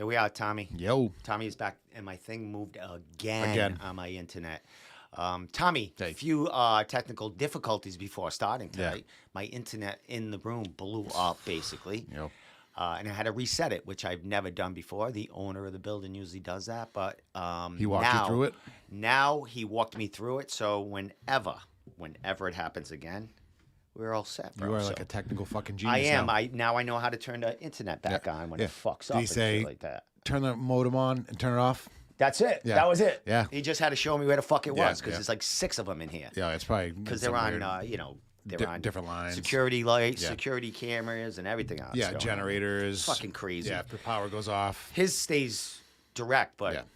Here we are, Tommy. Yo. Tommy is back, and my thing moved again. On my internet. Tommy, a few technical difficulties before starting tonight. Yeah. My internet in the room blew up, basically. Yep. And I had to reset it, which I've never done before. The owner of the building usually does that, but he walked you through it? Now he walked me through it, so whenever it happens again, we're all set, bro. You are like a technical fucking genius. I am. Now I know how to turn the internet back on when it fucks up and shit like that. Turn the modem on and turn it off? That's it. Yeah. That was it. Yeah. He just had to show me where the fuck it was because there's like 6 of them in here. Yeah, it's probably because they're on, they're on different lines, security lights, security cameras, and everything else. Yeah, generators. It's fucking crazy. Yeah, if the power goes off. His stays direct, but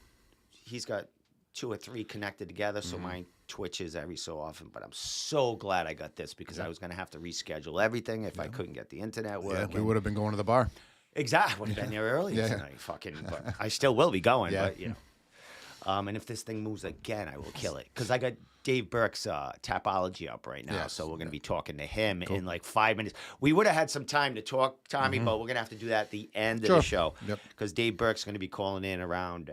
he's got 2 or 3 connected together, so mine twitches every so often. But I'm so glad I got this because I was going to have to reschedule everything if I couldn't get the internet working. Yeah, we would have been going to the bar. Exactly. Would have been there earlier tonight. Fucking, but I still will be going. But and if this thing moves again, I will kill it because I got Dave Burke's Tapology up right now, so we're going to be talking to him in like 5 minutes. We would have had some time to talk, Tommy, but we're going to have to do that at the end of the show because Dave Burke's going to be calling in around,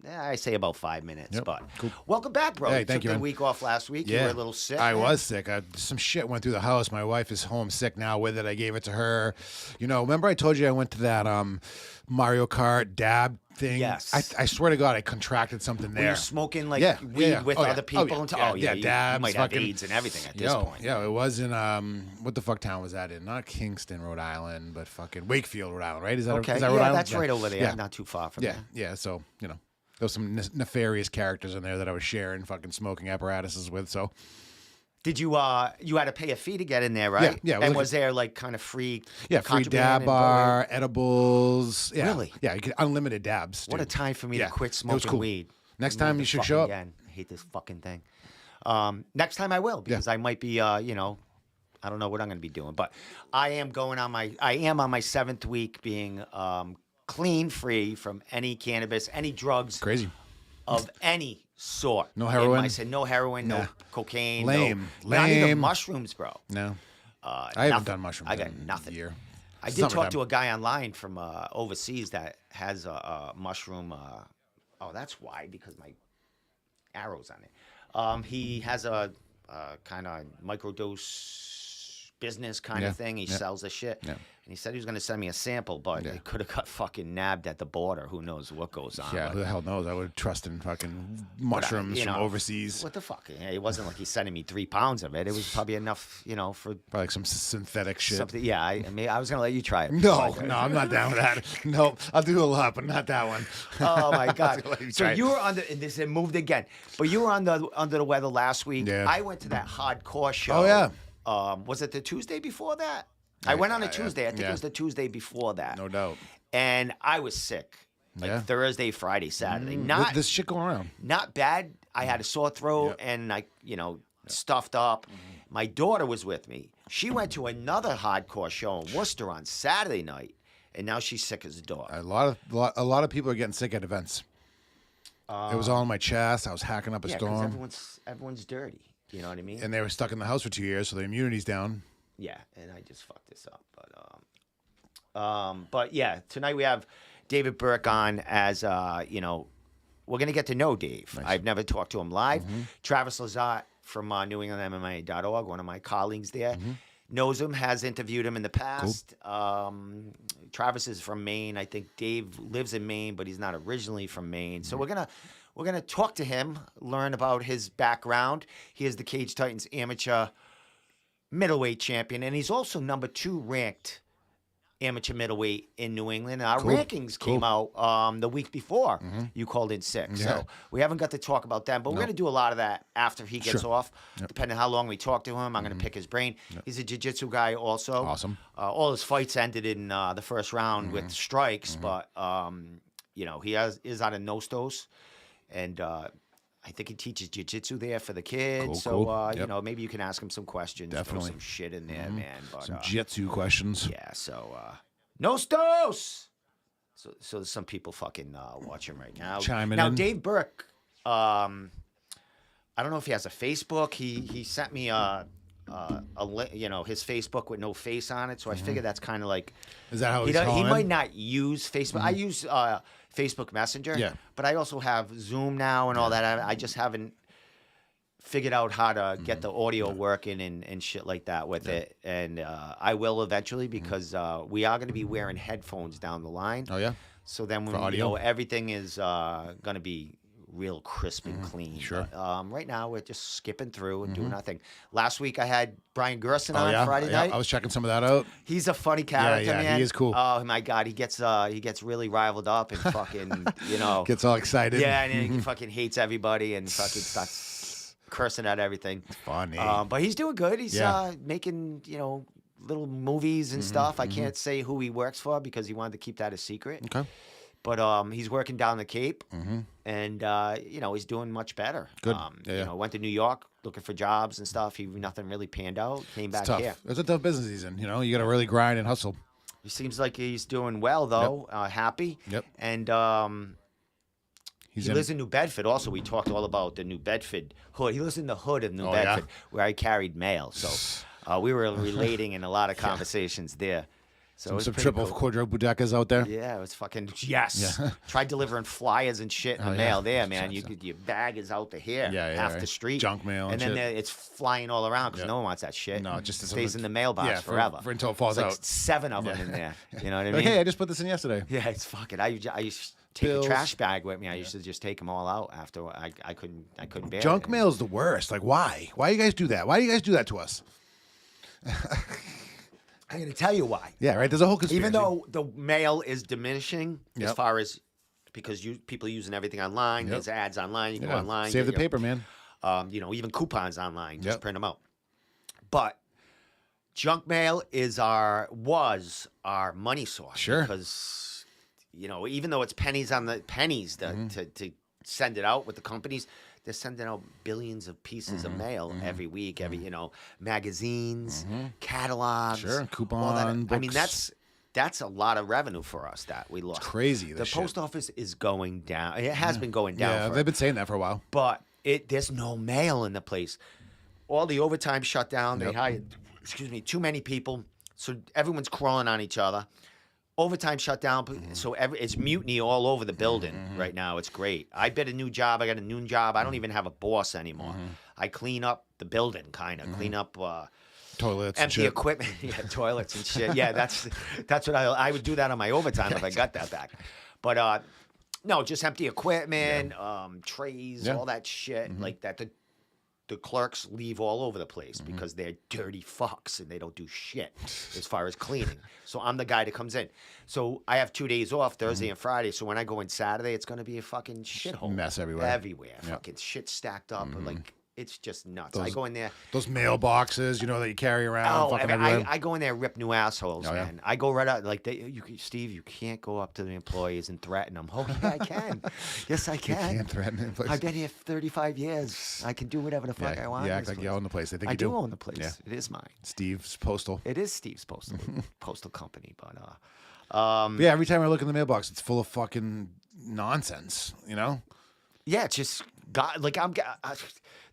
I say about 5 minutes. But welcome back, bro. Hey, thank you. Took the week off last week. You were a little sick. I was sick. Some shit went through the house. My wife is home sick now with it. I gave it to her. You know, remember I told you I went to that Mario Kart dab thing? Yes. I swear to God, I contracted something there. Were you smoking like weed with other people? You dabs. might have AIDS and everything at this point. Yeah, it was in, what the fuck town was that in? Not Kingston, Rhode Island, but fucking Wakefield, Rhode Island, right? Is that okay? Is that Rhode Island? That's right over there. Not too far from there. Yeah, so, you know, there was some nefarious characters in there that I was sharing fucking smoking apparatuses with, so. Did you had to pay a fee to get in there, right? Yeah. And was there like kind of free? Yeah, free dab bar, edibles. Yeah. Really? Yeah, you get unlimited dabs. Dude. What a time for me to quit smoking weed. Next time you should show up. Again. I hate this fucking thing. Next time I will because I might be, I don't know what I'm going to be doing, but I am on my 7th week being clean, free from any cannabis, any drugs. Crazy. Of any sort. No heroin? I said no heroin, no cocaine. Lame. Not even mushrooms, bro. No. I haven't done mushrooms I got in nothing. A year. I did talk to a guy online from overseas that has a mushroom. That's why, because my arrow's on it. He has a kind of microdose business kind of thing. He sells the shit. Yeah. And he said he was going to send me a sample, but it could have got fucking nabbed at the border. Who knows what goes on? Yeah, who the hell knows? I would trust in fucking mushrooms from overseas. What the fuck? It wasn't like he's sending me 3 pounds of it. It was probably enough, for probably like some synthetic shit. Something. Yeah, I mean, I was going to let you try it. No, I'm not down with that. No, I'll do a lot, but not that one. Oh my God! So you were it moved again, but you were under the weather last week. Yeah. I went to that hardcore show. Oh yeah. Was it the Tuesday before that? I went on a Tuesday. I think it was the Tuesday before that. No doubt. And I was sick. Like Thursday, Friday, Saturday. Not this shit going around. Not bad. I had a sore throat and I, stuffed up. My daughter was with me. She went to another hardcore show in Worcester on Saturday night, and now she's sick as a dog. A lot of people are getting sick at events. It was all in my chest. I was hacking up a storm. Everyone's dirty. You know what I mean? And they were stuck in the house for 2 years, so their immunity's down. Yeah, and I just fucked this up, but yeah, tonight we have David Burke on as we're gonna get to know Dave. Nice. I've never talked to him live. Travis Lazat from NewEnglandMMA.org, one of my colleagues there, knows him, has interviewed him in the past. Cool. Travis is from Maine. I think Dave lives in Maine, but he's not originally from Maine. So we're gonna talk to him, learn about his background. He is the Cage Titans amateur middleweight champion, and he's also number 2 ranked amateur middleweight in New England. Our rankings came out the week before you called in sick. Yeah. So we haven't got to talk about them, but we're going to do a lot of that after he gets off, depending on how long we talk to him. I'm going to pick his brain. He's a jiu-jitsu guy also. Awesome. All his fights ended in the first round with strikes, but, he is out of Nostos, and I think he teaches jiu-jitsu there for the kids. Cool. So, maybe you can ask him some questions. Definitely. Throw some shit in there, man. But, some jiu-jitsu questions. Yeah, so, Nostos! So there's some people fucking watching right now. Chiming in. Now, Dave Burke, I don't know if he has a Facebook. He sent me a his Facebook with no face on it. So I figure that's kind of like. Is that how he he's calling might in? not use Facebook. I use Facebook Messenger. Yeah. But I also have Zoom now and all that. I just haven't figured out how to get the audio working and shit like that with it. And I will eventually because we are going to be wearing headphones down the line. Oh, yeah? So then when audio? everything is going to be real crisp and clean. Sure. But, right now we're just skipping through and doing nothing. Last week I had Brian Gerson on yeah? Friday night. I was checking some of that out. He's a funny character, yeah, man. he is cool. Oh my God, he gets really rivaled up and fucking Gets all excited. Yeah, and he fucking hates everybody and fucking starts cursing at everything. Funny. But he's doing good. He's making little movies and stuff. I can't say who he works for because he wanted to keep that a secret. Okay. But he's working down the Cape, and he's doing much better. Good. Went to New York looking for jobs and stuff. Nothing really panned out. Came back Tough. here. It's a tough business he's in. You got to really grind and hustle. He seems like he's doing well though. Happy. Yep. And he lives in New Bedford. Also, we talked all about the New Bedford hood. He lives in the hood of New Bedford, where I carried mail. So we were relating in a lot of conversations there. So some triple quadruple deckers out there. Yeah, it was fucking Tried delivering flyers and shit in the mail there, man. Your bag is out to here, half the street, junk mail, and then it's flying all around because no one wants that shit. No, it just stays in the mailbox forever until it falls like out. 7 of them in there. You know what I mean? Like, hey, I just put this in yesterday. Yeah, it's fucking. I used to take a trash bag with me. I used to just take them all out after I couldn't bear Junk it. mail is the worst. Like, why? Why do you guys do that? Why do you guys do that to us? I'm going to tell you why. Yeah, right. There's a whole conspiracy. Even though the mail is diminishing as far as because people are using everything online. There's ads online. You go online. Save the paper, man. Even coupons online. Just print them out. But junk mail was our money source. Sure. Because even though it's pennies on the pennies to send it out with the companies. They're sending out billions of pieces of mail every week, magazines, catalogs, coupon books. I mean, that's a lot of revenue for us that we lost. It's crazy. The post office is going down. It has been going down. Yeah, they've been saying that for a while. But there's no mail in the place. All the overtime shut down. They hired, too many people, so everyone's crawling on each other. Overtime shut down, so it's mutiny all over the building right now. It's great. I got a new job. I got a noon job. I don't even have a boss anymore. I clean up the building, kind of clean up toilets, empty equipment, toilets and shit. Yeah, that's what I would do that on my overtime if I got that back. But no, just empty equipment, trays, all that shit like that. The clerks leave all over the place because they're dirty fucks and they don't do shit as far as cleaning. So I'm the guy that comes in. So I have 2 days off, Thursday and Friday. So when I go in Saturday, it's going to be a fucking shithole. Mess everywhere. Everywhere. Fucking shit stacked up. Like, it's just nuts. I go in there. Those mailboxes, that you carry around. I go in there and rip new assholes, man. I go right out. Like, Steve, you can't go up to the employees and threaten them. Oh, yeah, I can. Yes, I can. You can't threaten the employees. I've been here 35 years. I can do whatever the fuck I want. You act like you own the place. They think I you do own the place. Yeah. It is mine. Steve's Postal. It is Steve's postal company. But yeah, every time I look in the mailbox, it's full of fucking nonsense, Yeah, it's just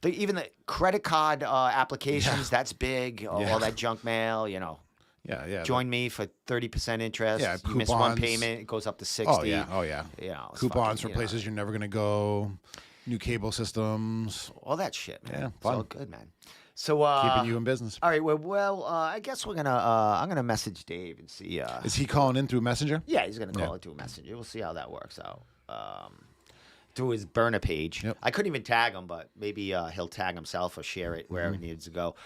even the credit card applications, that's big. All that junk mail, Yeah. Join me for 30% interest. Yeah, you miss one coupons. payment, it goes up to 60. Oh yeah. It's Coupons fucking, for places you're never gonna go. New cable systems. all that shit, man. Yeah, It's fun. all good, man. So Keeping you in business. all right, well, I guess I'm gonna message Dave and see. Is he calling in through Messenger? Yeah, he's gonna call it to a messenger. We'll see how that works out. Through his burner page. Yep. I couldn't even tag him, but maybe he'll tag himself or share it wherever it needs to go.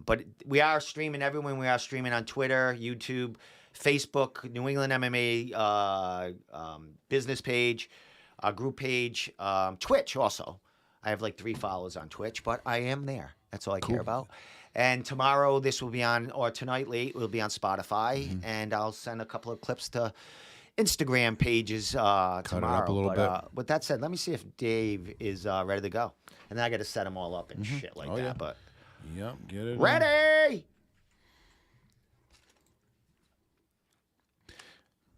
But we are streaming everyone. We are streaming on Twitter, YouTube, Facebook, New England MMA business page, group page, Twitch also. I have like 3 followers on Twitch, but I am there. That's all I care about. And tomorrow, this will be on, or tonight late, will be on Spotify, and I'll send a couple of clips to Instagram pages tomorrow. up a little bit. With that said, let me see if Dave is ready to go. And then I got to set them all up and shit like that. Yeah. But Yep, get it. ready?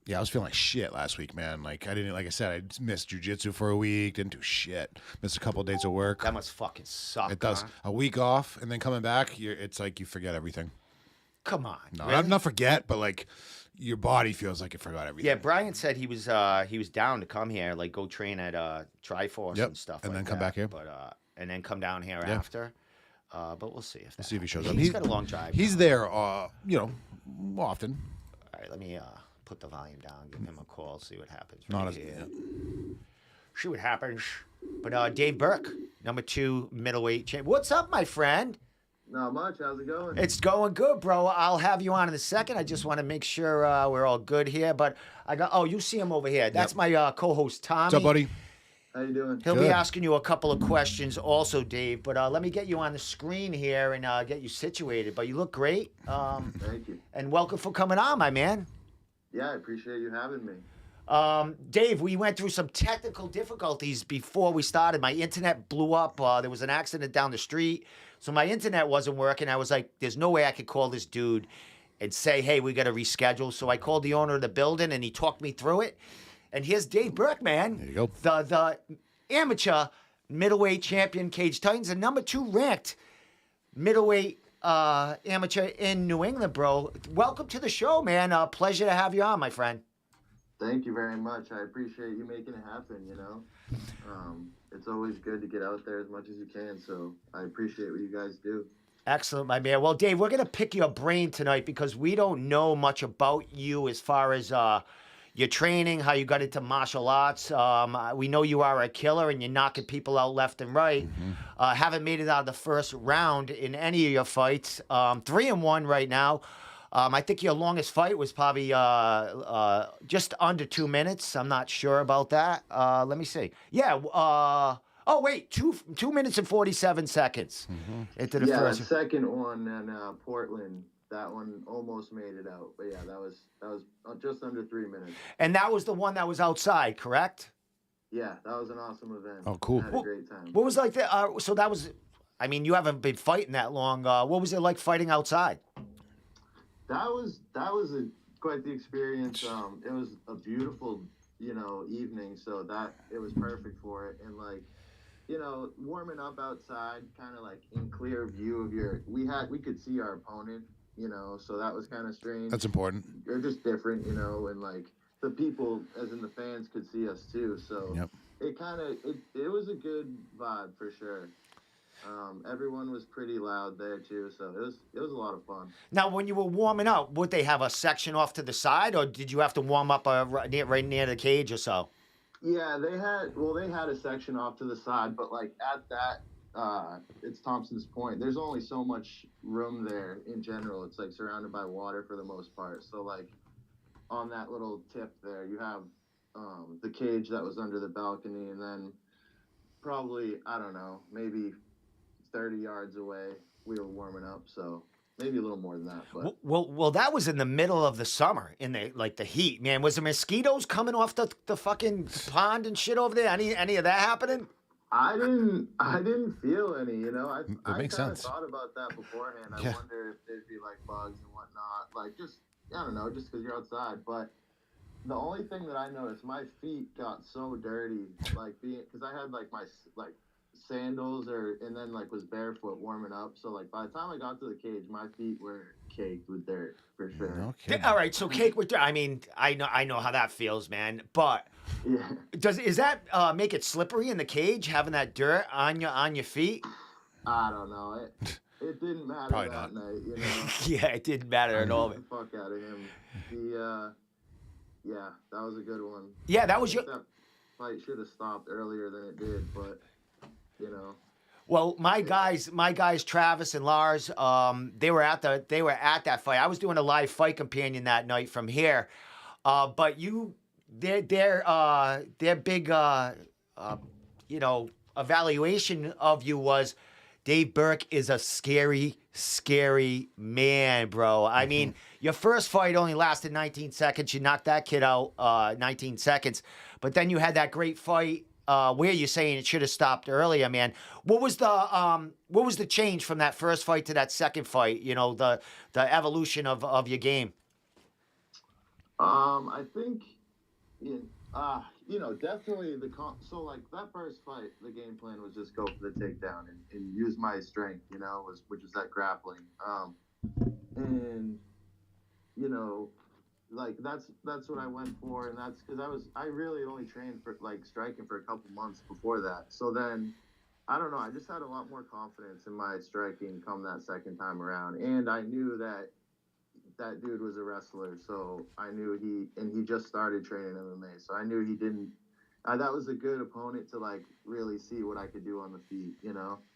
Yeah, I was feeling like shit last week, man. Like I said, I missed jujitsu for a week, didn't do shit. Missed a couple of days of work. That must fucking suck. It does. Huh? A week off and then coming back, it's like you forget everything. Come on. No, really? not forget, but like your body feels like it forgot everything. Yeah, Brian said he was down to come here, like go train at Triforce and stuff. And like then come that. back here. But and then come down here after. But we'll see if We'll see if he shows up. He's got a long drive. He's there, often. All right, let me put the volume down, give him a call, see what happens. Not Right as here. See what happens. But Dave Burke, number 2 middleweight champ. What's up, my friend? Not much. How's it going? It's going good, bro. I'll have you on in a second. I just want to make sure we're all good here. But you see him over here. That's my co-host, Tommy. What's up, buddy? How you doing? He'll Good. be asking you a couple of questions also, Dave. But let me get you on the screen here and get you situated. But you look great. Thank you. And welcome for coming on, my man. Yeah, I appreciate you having me. Dave, we went through some technical difficulties before we started. My internet blew up. There was an accident down the street. So my internet wasn't working. I was like, there's no way I could call this dude and say, hey, we got to reschedule. So I called the owner of the building, and he talked me through it. And here's Dave Burke, man. There you go. The amateur middleweight champion, Cage Titans, and number 2 ranked middleweight amateur in New England, bro. Welcome to the show, man. Pleasure to have you on, my friend. Thank you very much. I appreciate you making it happen, It's always good to get out there as much as you can, so I appreciate what you guys do. Excellent, my man. Well, Dave, we're going to pick your brain tonight because we don't know much about you as far as your training, how you got into martial arts. We know you are a killer and you're knocking people out left and right. Haven't made it out of the first round in any of your fights. 3-1 right now. I think your longest fight was probably just under 2 minutes. I'm not sure about that. Let me see. Yeah. Oh, wait. 2 minutes and 47 seconds into the first. The second one in Portland, that one almost made it out. But yeah, that was just under 3 minutes. And that was the one that was outside, correct? Yeah, that was an awesome event. Oh, cool. I had a great time. What was like that? So that was, I mean, you haven't been fighting that long. What was it like fighting outside? That was quite the experience. It was a beautiful, evening, so that it was perfect for it. And warming up outside, kind of like in clear view of we could see our opponent, so that was kind of strange. That's important. They're just different, and the people, as in the fans, could see us too. So it was a good vibe for sure. Everyone was pretty loud there too, so it was a lot of fun. Now, when you were warming up, would they have a section off to the side, or did you have to warm up right near the cage or so? Yeah, they had a section off to the side, but at that, it's Thompson's Point. There's only so much room there in general. It's surrounded by water for the most part. So on that little tip there, you have the cage that was under the balcony, and then probably, I don't know, maybe 30 yards away, we were warming up, so maybe a little more than that. But well, that was in the middle of the summer, in the heat, man. Was there mosquitoes coming off the fucking pond and shit over there? Any of that happening? I didn't feel any. I makes kind of sense. thought about that beforehand. I wonder if there'd be bugs and whatnot, just I don't know, just because you're outside. But the only thing that I noticed, my feet got so dirty, because I had my sandals and then was barefoot warming up. So by the time I got to the cage, my feet were caked with dirt for sure. Okay. All right, so cake with dirt. I mean, I know how that feels, man. But Yeah. is that make it slippery in the cage, having that dirt on your feet? I don't know. It didn't matter Probably that not. night, Yeah, it didn't matter at all. Get the fuck out of him. Yeah, that was a good one. Yeah, that was your. That fight should have stopped earlier than it did, but Well, my guys, Travis and Lars, they were at that fight. I was doing a live fight companion that night from here, but their big evaluation of you was Dave Burke is a scary, scary man, bro. I mean, your first fight only lasted 19 seconds. You knocked that kid out 19 seconds, but then you had that great fight. Where you're saying it should have stopped earlier, man. What was the change from that first fight to that second fight? The evolution of your game. I think, in, definitely so like that first fight, the game plan was just go for the takedown and use my strength, which is that grappling. And you know, like that's what I went for, and that's because I really only trained for like striking for a couple months before that. So then, I don't know, I just had a lot more confidence in my striking come that second time around, and I knew that dude was a wrestler, so I knew he just started training MMA, so I knew he didn't. That was a good opponent to like really see what I could do on the feet.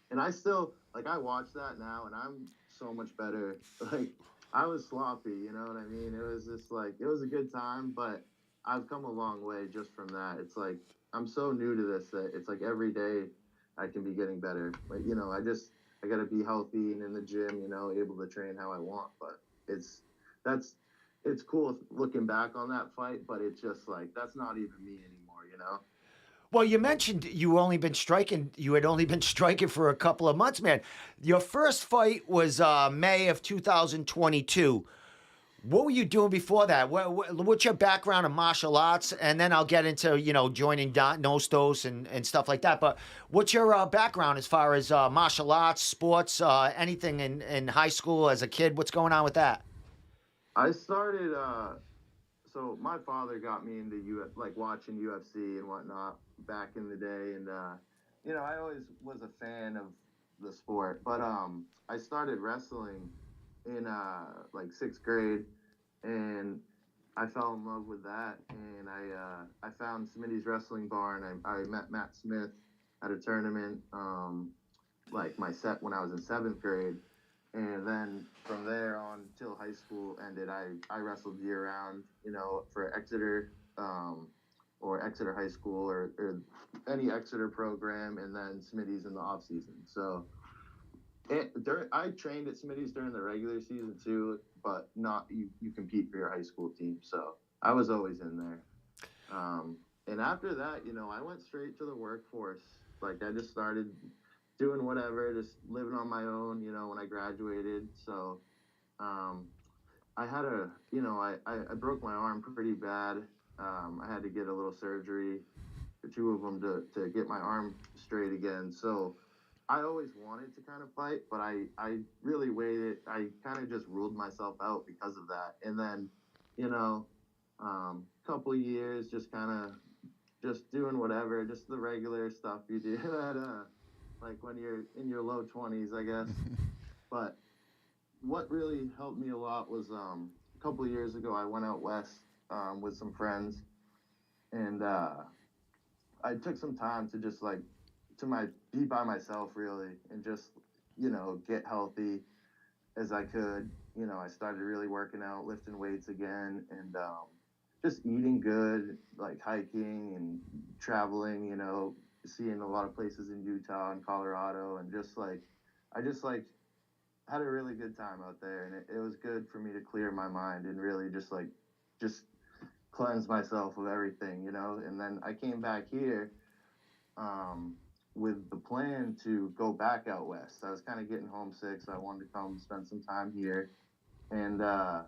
And I still like I watch that now, and I'm so much better. Like I was sloppy, you know what I mean? It was just like it was a good time, but I've come a long way just from that. It's like I'm so new to this that it's like every day I can be getting better. Like I got to be healthy and in the gym, able to train how I want, but it's that's it's cool looking back on that fight, but it's just like that's not even me anymore. Well, you mentioned you had only been striking for a couple of months, man. Your first fight was May of 2022. What were you doing before that? What's your background in martial arts? And then I'll get into, joining Nostos and stuff like that. But what's your background as far as martial arts, sports, anything in high school as a kid? What's going on with that? I started. So my father got me into like watching UFC and whatnot back in the day, and I always was a fan of the sport. But I started wrestling in like sixth grade, and I fell in love with that, and I found Smitty's Wrestling Bar, and I met Matt Smith at a tournament, like my set when I was in seventh grade, and then from there on till high school ended, I wrestled year round, for Exeter, or Exeter High School or any Exeter program, and then Smitty's in the off season. So I trained at Smitty's during the regular season too, but not you compete for your high school team. So I was always in there. And after that, I went straight to the workforce. Like I just started doing whatever, just living on my own, when I graduated. So I had I broke my arm pretty bad. I had to get a little surgery, two of them to get my arm straight again. So I always wanted to kind of fight, but I really waited. I kind of just ruled myself out because of that. And then, couple of years just kind of just doing whatever, just the regular stuff you do at like when you're in your low 20s, I guess. But what really helped me a lot was a couple of years ago I went out west with some friends, and I took some time to just like be by myself really, and just get healthy as I could. I started really working out, lifting weights again, and just eating good, like hiking and traveling. Seeing a lot of places in Utah and Colorado, and I just like had a really good time out there, and it was good for me to clear my mind and really just cleanse myself of everything. And then I came back here with the plan to go back out west. I was kind of getting homesick, so I wanted to come spend some time here, and I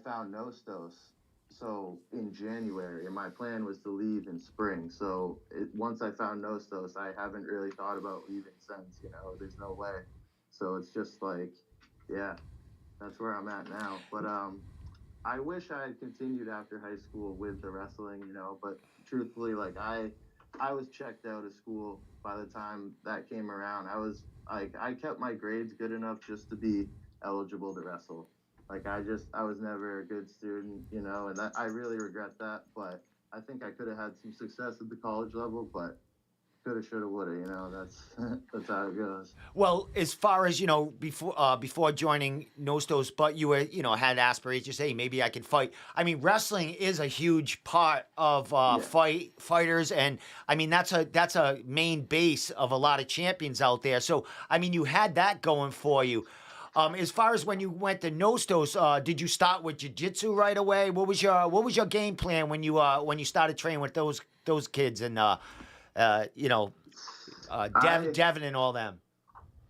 found Nostos. So in January, and my plan was to leave in spring. So once I found Nostos, I haven't really thought about leaving since. There's no way. So it's just like, yeah, that's where I'm at now. But I wish I had continued after high school with the wrestling. But truthfully, like I was checked out of school by the time that came around. I kept my grades good enough just to be eligible to wrestle. Like I was never a good student, and I really regret that. But I think I could have had some success at the college level, but coulda, shoulda, woulda. That's that's how it goes. Well, as far as before joining Nostos, but you were had aspirations. Hey, maybe I could fight. I mean, wrestling is a huge part of fighters, and I mean that's a main base of a lot of champions out there. So I mean, you had that going for you. As far as when you went to Nostos, did you start with jiu-jitsu right away? What was your game plan when you started training with those kids and Devin and all them?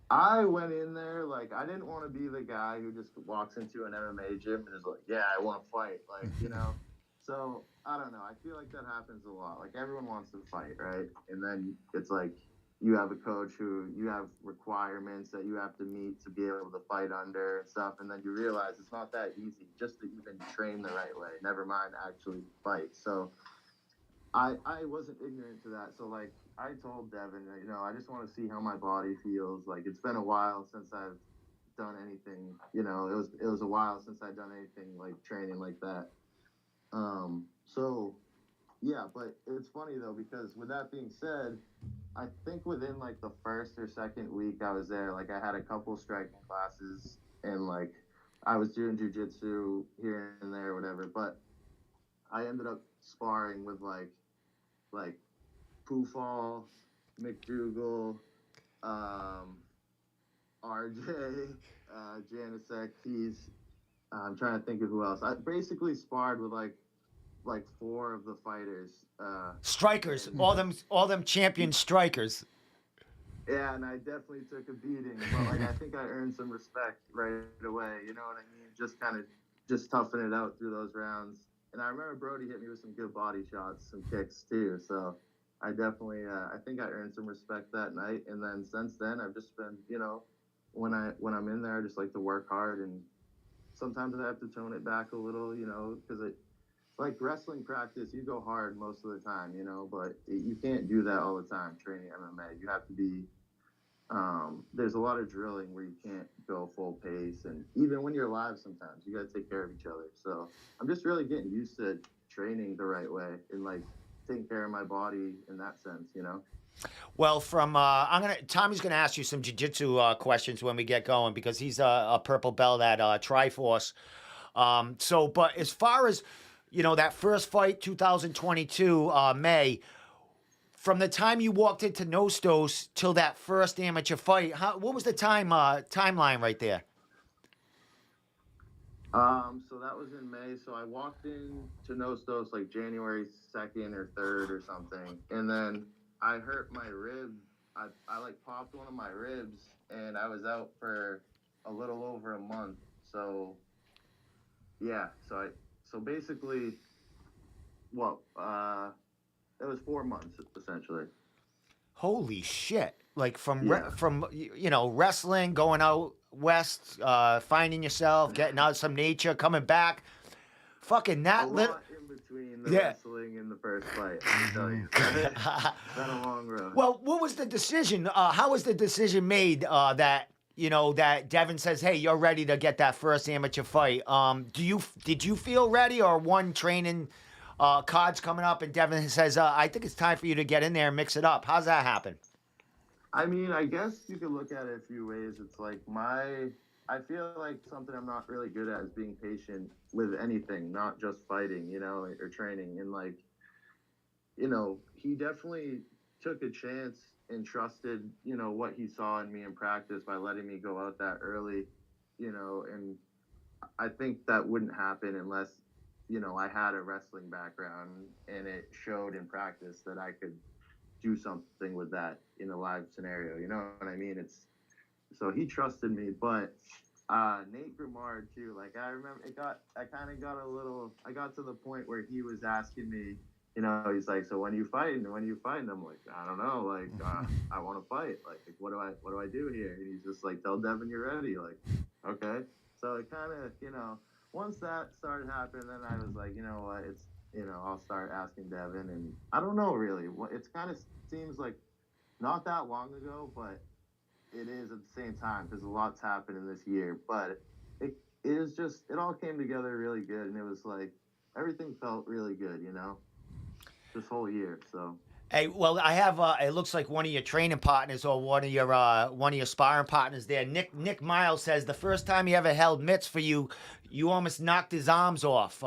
I went in there like I didn't want to be the guy who just walks into an MMA gym and is like, "Yeah, I want to fight," like you know. So I don't know. I feel like that happens a lot. Like everyone wants to fight, right? And then it's like you have a coach who you have requirements that you have to meet to be able to fight under and stuff, and then you realize it's not that easy just to even train the right way. Never mind actually fight. So I wasn't ignorant to that. So like I told Devin, you know, I just want to see how my body feels. Like it's been a while since I've done anything. You know, it was a while since I'd done anything like training like that. So yeah, but it's funny though because with that being said, I think within like the first or second week I was there, like I had a couple striking classes and like I was doing jujitsu here and there, or whatever. But I ended up sparring with like Poofall, McDougal, um, RJ, Janicek. I'm trying to think of who else. I basically sparred with like four of the fighters. Strikers, And, all them champion strikers. yeah, and I definitely took a beating, but like I think I earned some respect right away. You know what I mean? Just kind of just toughing it out through those rounds. And I remember Brody hit me with some good body shots, some kicks too. So I definitely, I think I earned some respect that night. And then since then, I've just been, you know, when I'm in there, I just like to work hard, and sometimes I have to tone it back a little, you know, because it like wrestling practice, you go hard most of the time, you know, but you can't do that all the time training MMA. You have to be there's a lot of drilling where you can't go full pace, and even when you're live, sometimes you got to take care of each other. So I'm just really getting used to training the right way and like taking care of my body in that sense, you know. Well, from Tommy's gonna ask you some jiu-jitsu questions when we get going because he's a purple belt at Triforce. But as far as that first fight, 2022 May, from the time you walked into Nostos till that first amateur fight, what was the timeline right there? So that was in May. So I walked in to Nostos like January 2nd or 3rd or something, and then I hurt my rib. I like popped one of my ribs, and I was out for a little over a month. So yeah, so basically, what it was 4 months essentially. Holy shit! Like Yeah, from wrestling, going out west, finding yourself, getting out some nature, coming back, fucking a that little. lot in between the Yeah. wrestling and the first fight. I can tell you, it's been a long road. Well, what was the decision? How was the decision made that that Devin says, "Hey, you're ready to get that first amateur fight"? Did you feel ready, or one training cards coming up, and Devin says, "I think it's time for you to get in there and mix it up"? How's that happen? I mean, I guess you could look at it a few ways. It's like I feel like something I'm not really good at is being patient with anything, not just fighting, you know, or training. And like, you know, he definitely took a chance and trusted, you know, what he saw in me in practice by letting me go out that early, you know, and I think that wouldn't happen unless, you know, I had a wrestling background and it showed in practice that I could do something with that in a live scenario. You know what I mean? It's so he trusted me, but Nate Grimard too. Like I remember, I kind of got a little. I got to the point where he was asking me. You know, he's like, "So when you fighting? When you fighting?" I'm like, "I don't know. Like, I want to fight. Like, what do I do here?" And he's just like, "Tell Devin you're ready." Like, okay. So it kind of, you know, once that started happening, then I was like, you know what, it's, you know, I'll start asking Devin, and I don't know really. What it's kind of seems like not that long ago, but it is at the same time because a lot's happened in this year. But it is just it all came together really good, and it was like everything felt really good, you know, this whole year. So Hey, well, I have. It looks like one of your training partners or one of your sparring partners there. Nick Miles says the first time he ever held mitts for you, you almost knocked his arms off.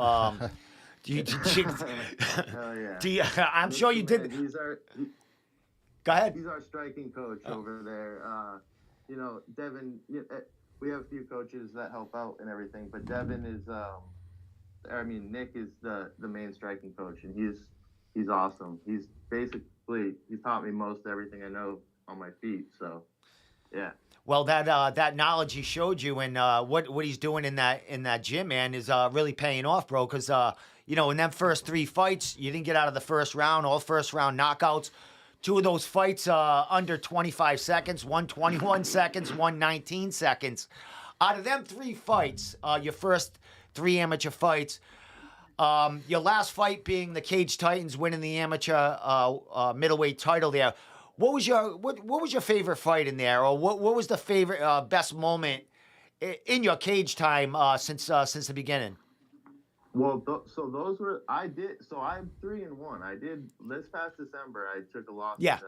Do you, hell yeah. I'm Nick's sure the you man. did. He's our Go ahead. he's our striking coach over there. You know, Devin. We have a few coaches that help out and everything, but Devin is. I mean, Nick is the main striking coach, and he's awesome. He's taught me most everything I know on my feet. So, yeah. Well, that knowledge he showed you and what he's doing in that gym, man, is really paying off, bro. Because you know, in them first 3 fights, you didn't get out of the first round. All first round knockouts. 2 of those fights under 25 seconds. 1 21 seconds. 1 19 seconds. Out of them 3 fights, your first 3 amateur fights. Your last fight being the Cage Titans winning the amateur middleweight title there. What was your favorite fight in there, or what was the favorite best moment in your cage time since the beginning? Well, so those were I'm 3-1. I did this past December. I took a loss in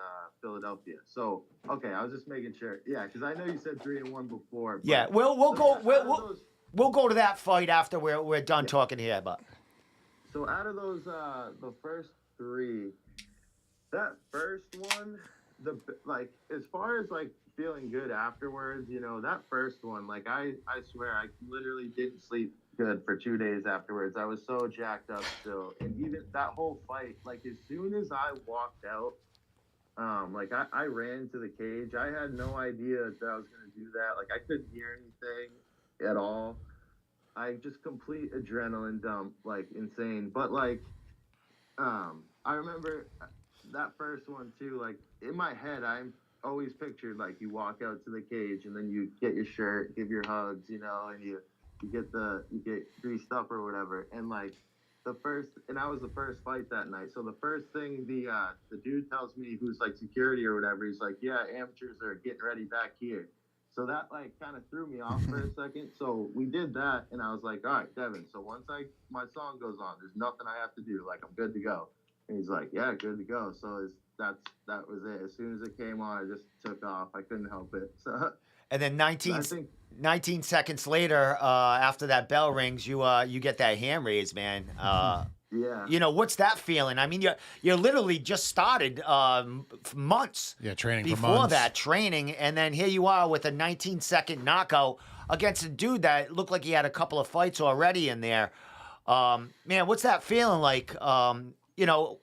Philadelphia. So okay, I was just making sure. Yeah, because I know you said 3-1 before. Yeah, we'll go to that fight after we're done talking here. But so out of those, the first 3, that first one, as far as like feeling good afterwards, you know, that first one, like I swear I literally didn't sleep good for 2 days afterwards. I was so jacked up still, and even that whole fight, like as soon as I walked out, like I ran to the cage. I had no idea that I was gonna do that. Like I couldn't hear anything at all. I just complete adrenaline dump, like insane. But like, I remember that first one too. Like in my head, I'm always pictured like you walk out to the cage and then you get your shirt, give your hugs, you know, and you get greased up or whatever. And like and I was the first fight that night. So the first thing the dude tells me, who's like security or whatever, he's like, yeah, amateurs are getting ready back here. So that like kind of threw me off for a second. So we did that, and I was like, all right, Devin. So once my song goes on, there's nothing I have to do. Like I'm good to go. And he's like, yeah, good to go. So that was it. As soon as it came on, I just took off. I couldn't help it. So. And then 19 seconds later, after that bell rings, you get that hand raise, man. Yeah. You know, what's that feeling? I mean, you literally just started months. Yeah, training before for months. That training, and then here you are with a 19-second knockout against a dude that looked like he had a couple of fights already in there. Man, what's that feeling like? You know,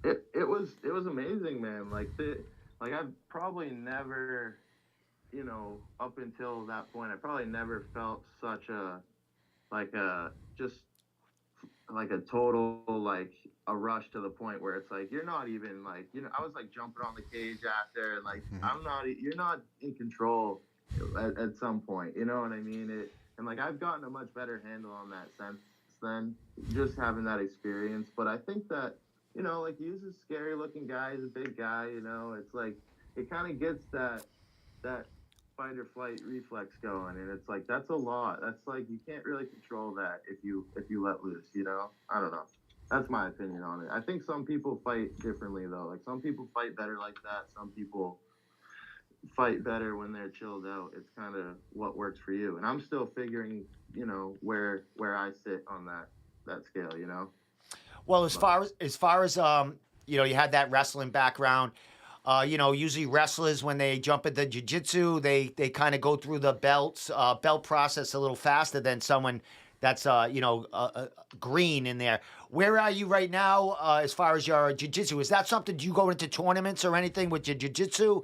it was amazing, man. Like I've probably never, you know, up until that point, I probably never felt such a total, like a rush to the point where it's like, you're not even like, you know, I was like jumping on the cage after, and like, you're not in control at some point, you know what I mean? And like, I've gotten a much better handle on that since then, just having that experience. But I think that, you know, like, he's a scary looking guy, he's a big guy, you know, it's like, it kind of gets that fight or flight reflex going, and it's like, that's a lot. That's like, you can't really control that if you let loose, you know? I don't know. That's my opinion on it. I think some people fight differently though. Like some people fight better like that. Some people fight better when they're chilled out. It's kind of what works for you. And I'm still figuring, you know, where I sit on that scale, you know? Well, as far as you know, you had that wrestling background. You know, usually wrestlers, when they jump into jiu-jitsu, they kind of go through the belt process a little faster than someone that's, you know, green in there. Where are you right now as far as your jiu-jitsu? Is that something, do you go into tournaments or anything with your jiu-jitsu?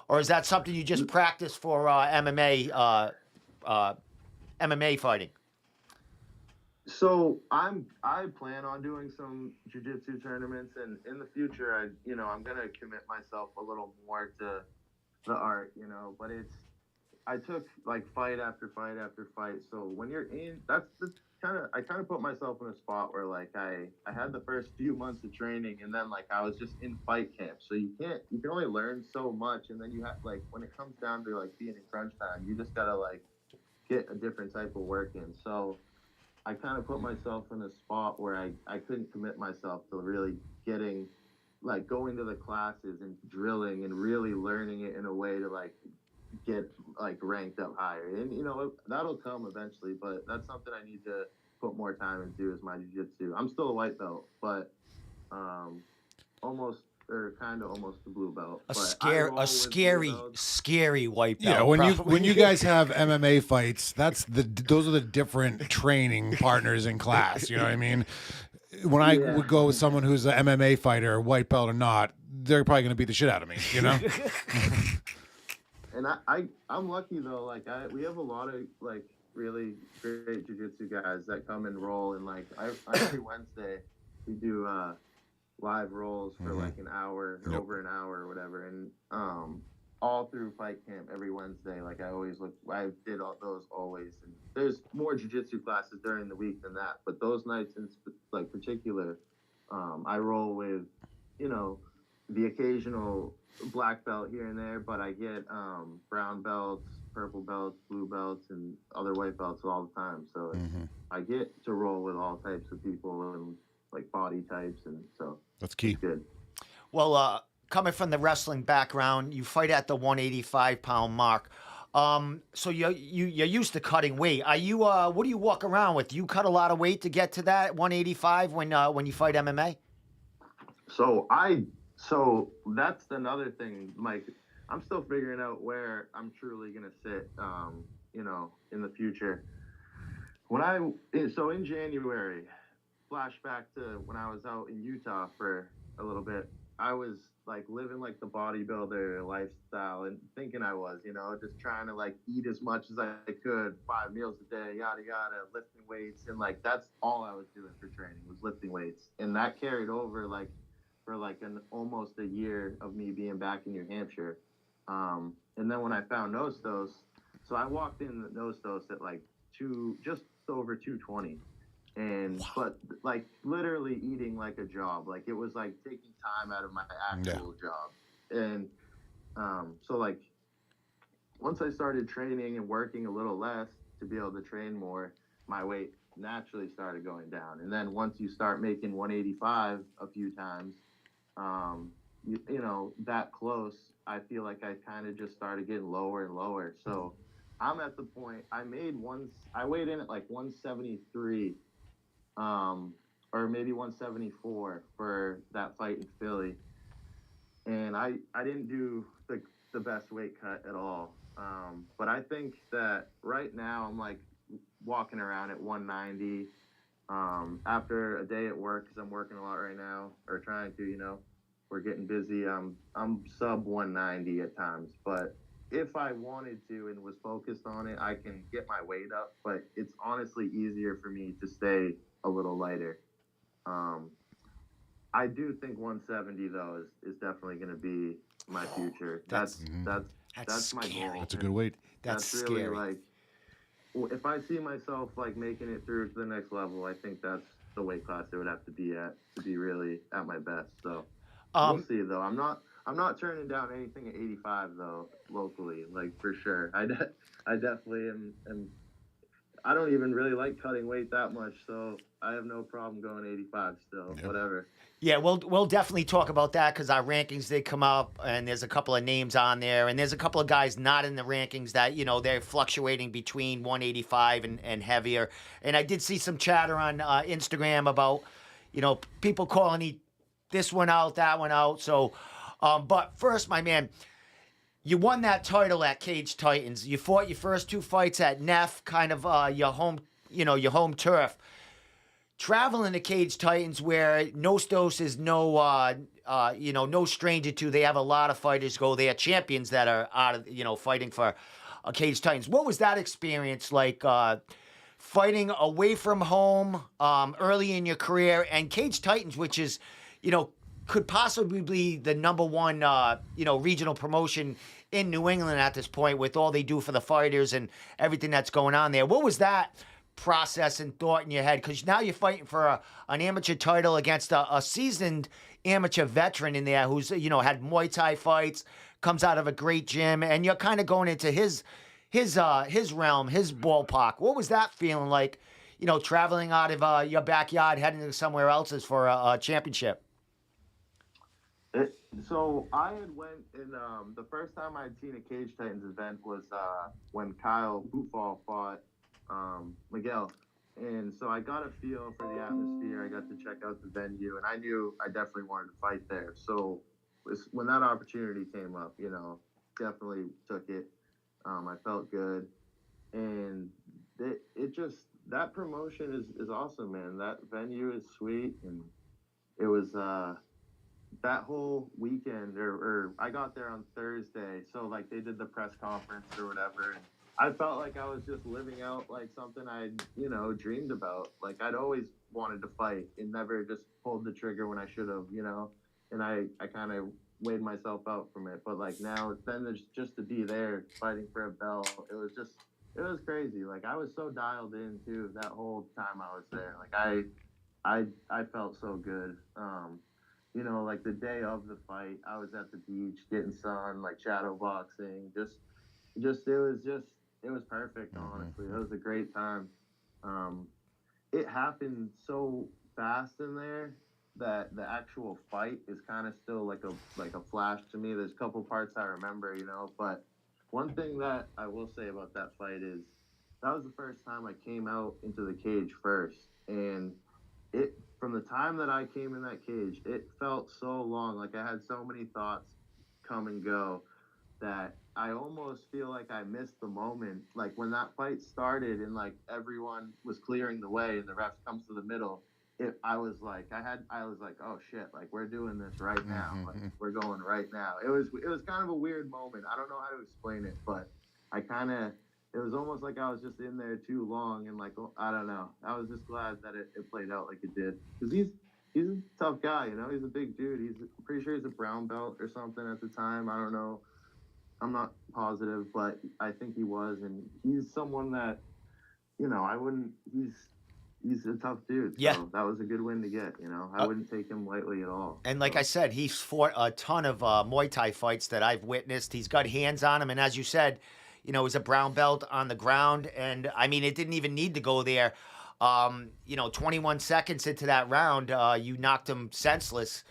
Or is that something you just practice for MMA fighting? So I plan on doing some jiu-jitsu tournaments, and in the future, I'm gonna commit myself a little more to the art, you know. But I took like fight after fight after fight. So when you're in, I kind of put myself in a spot where like I had the first few months of training, and then like I was just in fight camp. So you can only learn so much, and then you have, like, when it comes down to like being in crunch time, you just gotta like get a different type of work in. So I kind of put myself in a spot where I couldn't commit myself to really getting, like, going to the classes and drilling and really learning it in a way to like get like ranked up higher. And you know, that'll come eventually, but that's something I need to put more time into, is my jiu-jitsu. I'm still a white belt, but almost a blue belt. A scary white belt. Yeah, when you guys have MMA fights, those are the different training partners in class. You know what I mean? When I would go with someone who's an MMA fighter, white belt or not, they're probably going to beat the shit out of me. You know? And I'm lucky though. Like we have a lot of like really great jiu-jitsu guys that come and roll, and like every Wednesday we do live rolls for like an hour, Yep. over an hour or whatever, and all through fight camp every Wednesday. Like I did all those always, and there's more jiu-jitsu classes during the week than that, but those nights in like particular, I roll with, you know, the occasional black belt here and there, but I get brown belts, purple belts, blue belts, and other white belts all the time. So I get to roll with all types of people and like body types, and so That's key. it's good. Well, coming from the wrestling background, you fight at the 185-pound mark. So you're used to cutting weight. Are you? What do you walk around with? Do you cut a lot of weight to get to that 185 when you fight MMA? So that's another thing, Mike. I'm still figuring out where I'm truly gonna sit, you know, in the future. So in January, flashback to when I was out in Utah for a little bit. I was like living like the bodybuilder lifestyle and thinking I was, you know, just trying to like eat as much as I could, 5 meals a day, yada yada, lifting weights, and like that's all I was doing for training was lifting weights, and that carried over like for like almost a year of me being back in New Hampshire. And then when I found Nostos, so I walked in the Nostos at like just over 220. And but like literally eating like a job, like it was like taking time out of my actual job. And so like once I started training and working a little less to be able to train more, my weight naturally started going down. And then once you start making 185 a few times, you know, that close, I feel like I kind of just started getting lower and lower. So I'm at the point I weighed in at like 173, or maybe 174 for that fight in Philly. And I didn't do the best weight cut at all. But I think that right now I'm like walking around at 190. After a day at work, because I'm working a lot right now, or trying to, you know, we're getting busy. I'm sub 190 at times, but if I wanted to and was focused on it, I can get my weight up. But it's honestly easier for me to stay a little lighter. I do think 170 though is definitely going to be my future. That's my goal. That's a good weight. That's really scary. Like, if I see myself like making it through to the next level, I think that's the weight class it would have to be at to be really at my best. So we'll see though. I'm not turning down anything at 85 though locally, like for sure. I definitely am. I don't even really like cutting weight that much, so I have no problem going 85 still. Yep. Whatever. Yeah, we'll definitely talk about that because our rankings did come up, and there's a couple of names on there, and there's a couple of guys not in the rankings that, you know, they're fluctuating between 185 and heavier. And I did see some chatter on Instagram about, you know, people calling this one out, that one out. So, but first, my man, you won that title at Cage Titans. You fought your first 2 fights at Neff, kind of your home turf. Traveling to Cage Titans, where Nostos is no stranger to. They have a lot of fighters go there, champions that are out of, fighting for Cage Titans. What was that experience like, fighting away from home early in your career, and Cage Titans, which is, could possibly be the number one, regional promotion in New England at this point with all they do for the fighters and everything that's going on there. What was that process and thought in your head? Because now you're fighting for an amateur title against a seasoned amateur veteran in there who's, had Muay Thai fights, comes out of a great gym, and you're kind of going into his realm, his ballpark. What was that feeling like, traveling out of your backyard, heading to somewhere else's for a championship? So I had went in, the first time I'd seen a Cage Titans event was when Kyle Bootfall fought Miguel. And so I got a feel for the atmosphere. I got to check out the venue, and I knew I definitely wanted to fight there. So when that opportunity came up, definitely took it. I felt good. And that promotion is awesome, man. That venue is sweet. And it was, that whole weekend, or I got there on Thursday, so like they did the press conference or whatever, and I felt like I was just living out like something I'd, dreamed about. Like I'd always wanted to fight and never just pulled the trigger when I should have, and I kind of weighed myself out from it. But like now, then there's just to be there fighting for a belt. It was crazy. Like I was so dialed in too that whole time I was there. Like I felt so good. Like the day of the fight, I was at the beach getting sun, like shadow boxing. It was perfect. Honestly, it was a great time. It happened so fast in there that the actual fight is kind of still like a flash to me. There's a couple parts I remember, but one thing that I will say about that fight is that was the first time I came out into the cage first, and it from the time that I came in that cage, it felt so long. Like I had so many thoughts come and go that I almost feel like I missed the moment. Like when that fight started and like everyone was clearing the way and the ref comes to the middle, I was like, oh shit, like we're doing this right now. Like we're going right now. It was kind of a weird moment. I don't know how to explain it, but it was almost like I was just in there too long, and like, I don't know. I was just glad that it played out like it did. Because he's a tough guy, he's a big dude. I'm pretty sure he's a brown belt or something at the time. I don't know. I'm not positive, but I think he was, and he's someone that, he's a tough dude. So Yeah. that was a good win to get, I wouldn't take him lightly at all. And like I said, he's fought a ton of Muay Thai fights that I've witnessed. He's got hands on him, and as you said, he's a brown belt on the ground, and I mean, it didn't even need to go there. 21 seconds into that round, you knocked him senseless.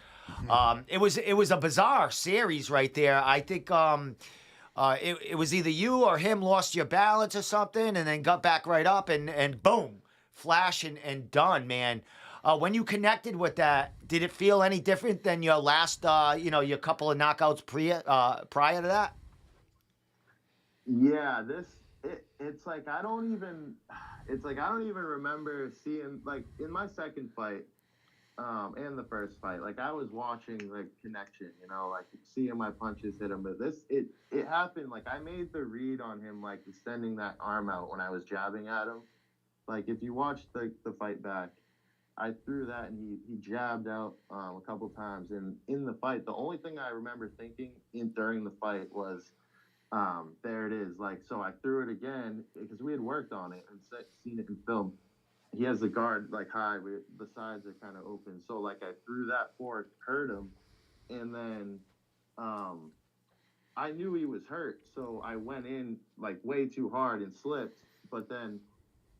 It was a bizarre series right there. I think it was either you or him lost your balance or something, and then got back right up, and boom, flash and done, man. When you connected with that, did it feel any different than your last, your couple of knockouts prior to that? Yeah, it's like I don't even remember seeing, like, in my second fight, and the first fight, like I was watching like connection, like seeing my punches hit him. But it happened, like I made the read on him, like extending that arm out when I was jabbing at him. Like if you watch the fight back, I threw that and he jabbed out a couple times. And in the fight, the only thing I remember thinking during the fight was, there it is. Like, so I threw it again because we had worked on it and seen it in film. He has the guard like high, the sides are kind of open. So like I threw that fork, hurt him, and then I knew he was hurt. So I went in like way too hard and slipped. But then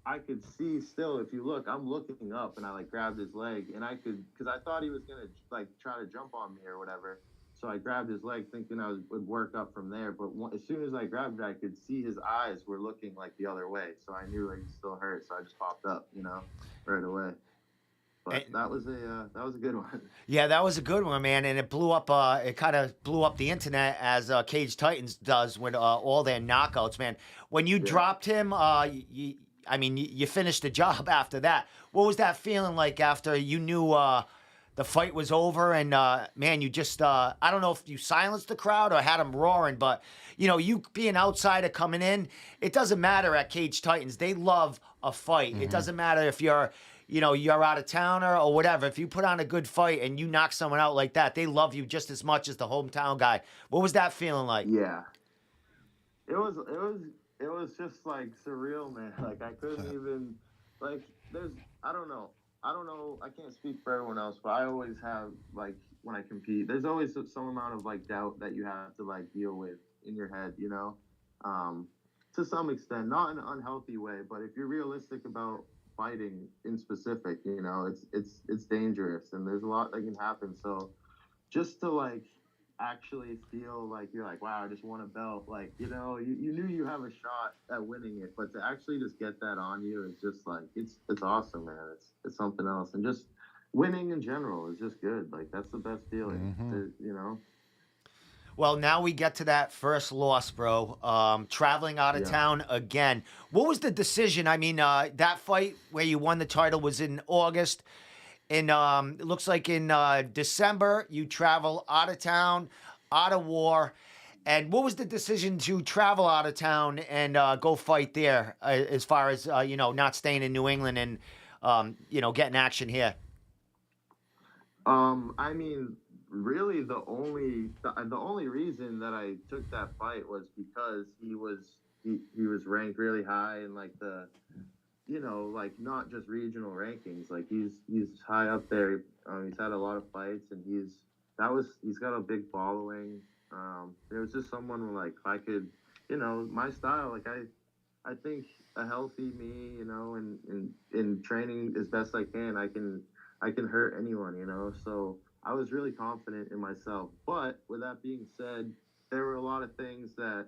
I could see still, if you look, I'm looking up, and I like grabbed his leg, and because I thought he was gonna like try to jump on me or whatever. So I grabbed his leg thinking would work up from there. But as soon as I grabbed it, I could see his eyes were looking like the other way. So I knew like he still hurt. So I just popped up, right away. But that was a good one. Yeah, that was a good one, man. And it blew up. It kind of blew up the internet as Cage Titans does with all their knockouts, man. When you dropped him, you finished the job after that. What was that feeling like after you knew the fight was over, and man, you just I don't know if you silenced the crowd or had them roaring, but you being an outsider coming in, it doesn't matter at Cage Titans. They love a fight. It doesn't matter if you're out of towner or whatever. If you put on a good fight and you knock someone out like that, they love you just as much as the hometown guy. What was that feeling like? Yeah, it was just like surreal, man. Like I couldn't even, like, I don't know. I can't speak for everyone else, but I always have, like, when I compete, there's always some amount of like doubt that you have to like deal with in your head, to some extent, not in an unhealthy way, but if you're realistic about fighting in specific, it's dangerous, and there's a lot that can happen. So just to like actually feel like you're like, wow, I just won a belt, like, you knew you have a shot at winning it, but to actually just get that on you is just like, it's awesome, man. It's something else. And just winning in general is just good. Like that's the best feeling. Well, now we get to that first loss, bro. Traveling out of town again. What was the decision? I mean, that fight where you won the title was in August. in it looks like in December you travel out of town, out of war. And what was the decision to travel out of town and go fight there, as far as not staying in New England and getting action here? I mean, really, the only reason that I took that fight was because he was ranked really high in like the like not just regional rankings. Like he's high up there. He's had a lot of fights, and he's got a big following. There was just someone like I could, my style. Like I think a healthy me, and in training as best I can, I can hurt anyone, So I was really confident in myself. But with that being said, there were a lot of things that,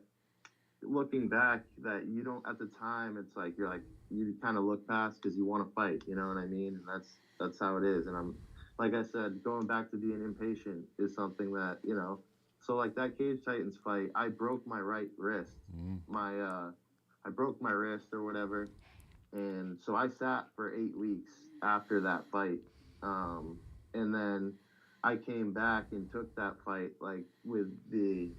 looking back, that you don't at the time. It's like you kind of look past because you want to fight. You know what I mean? And that's how it is. And I'm, like I said, going back to being impatient is something that. So like that Cage Titans fight, I broke my right wrist. I broke my wrist or whatever, and so I sat for 8 weeks after that fight. And then I came back and took that fight like with the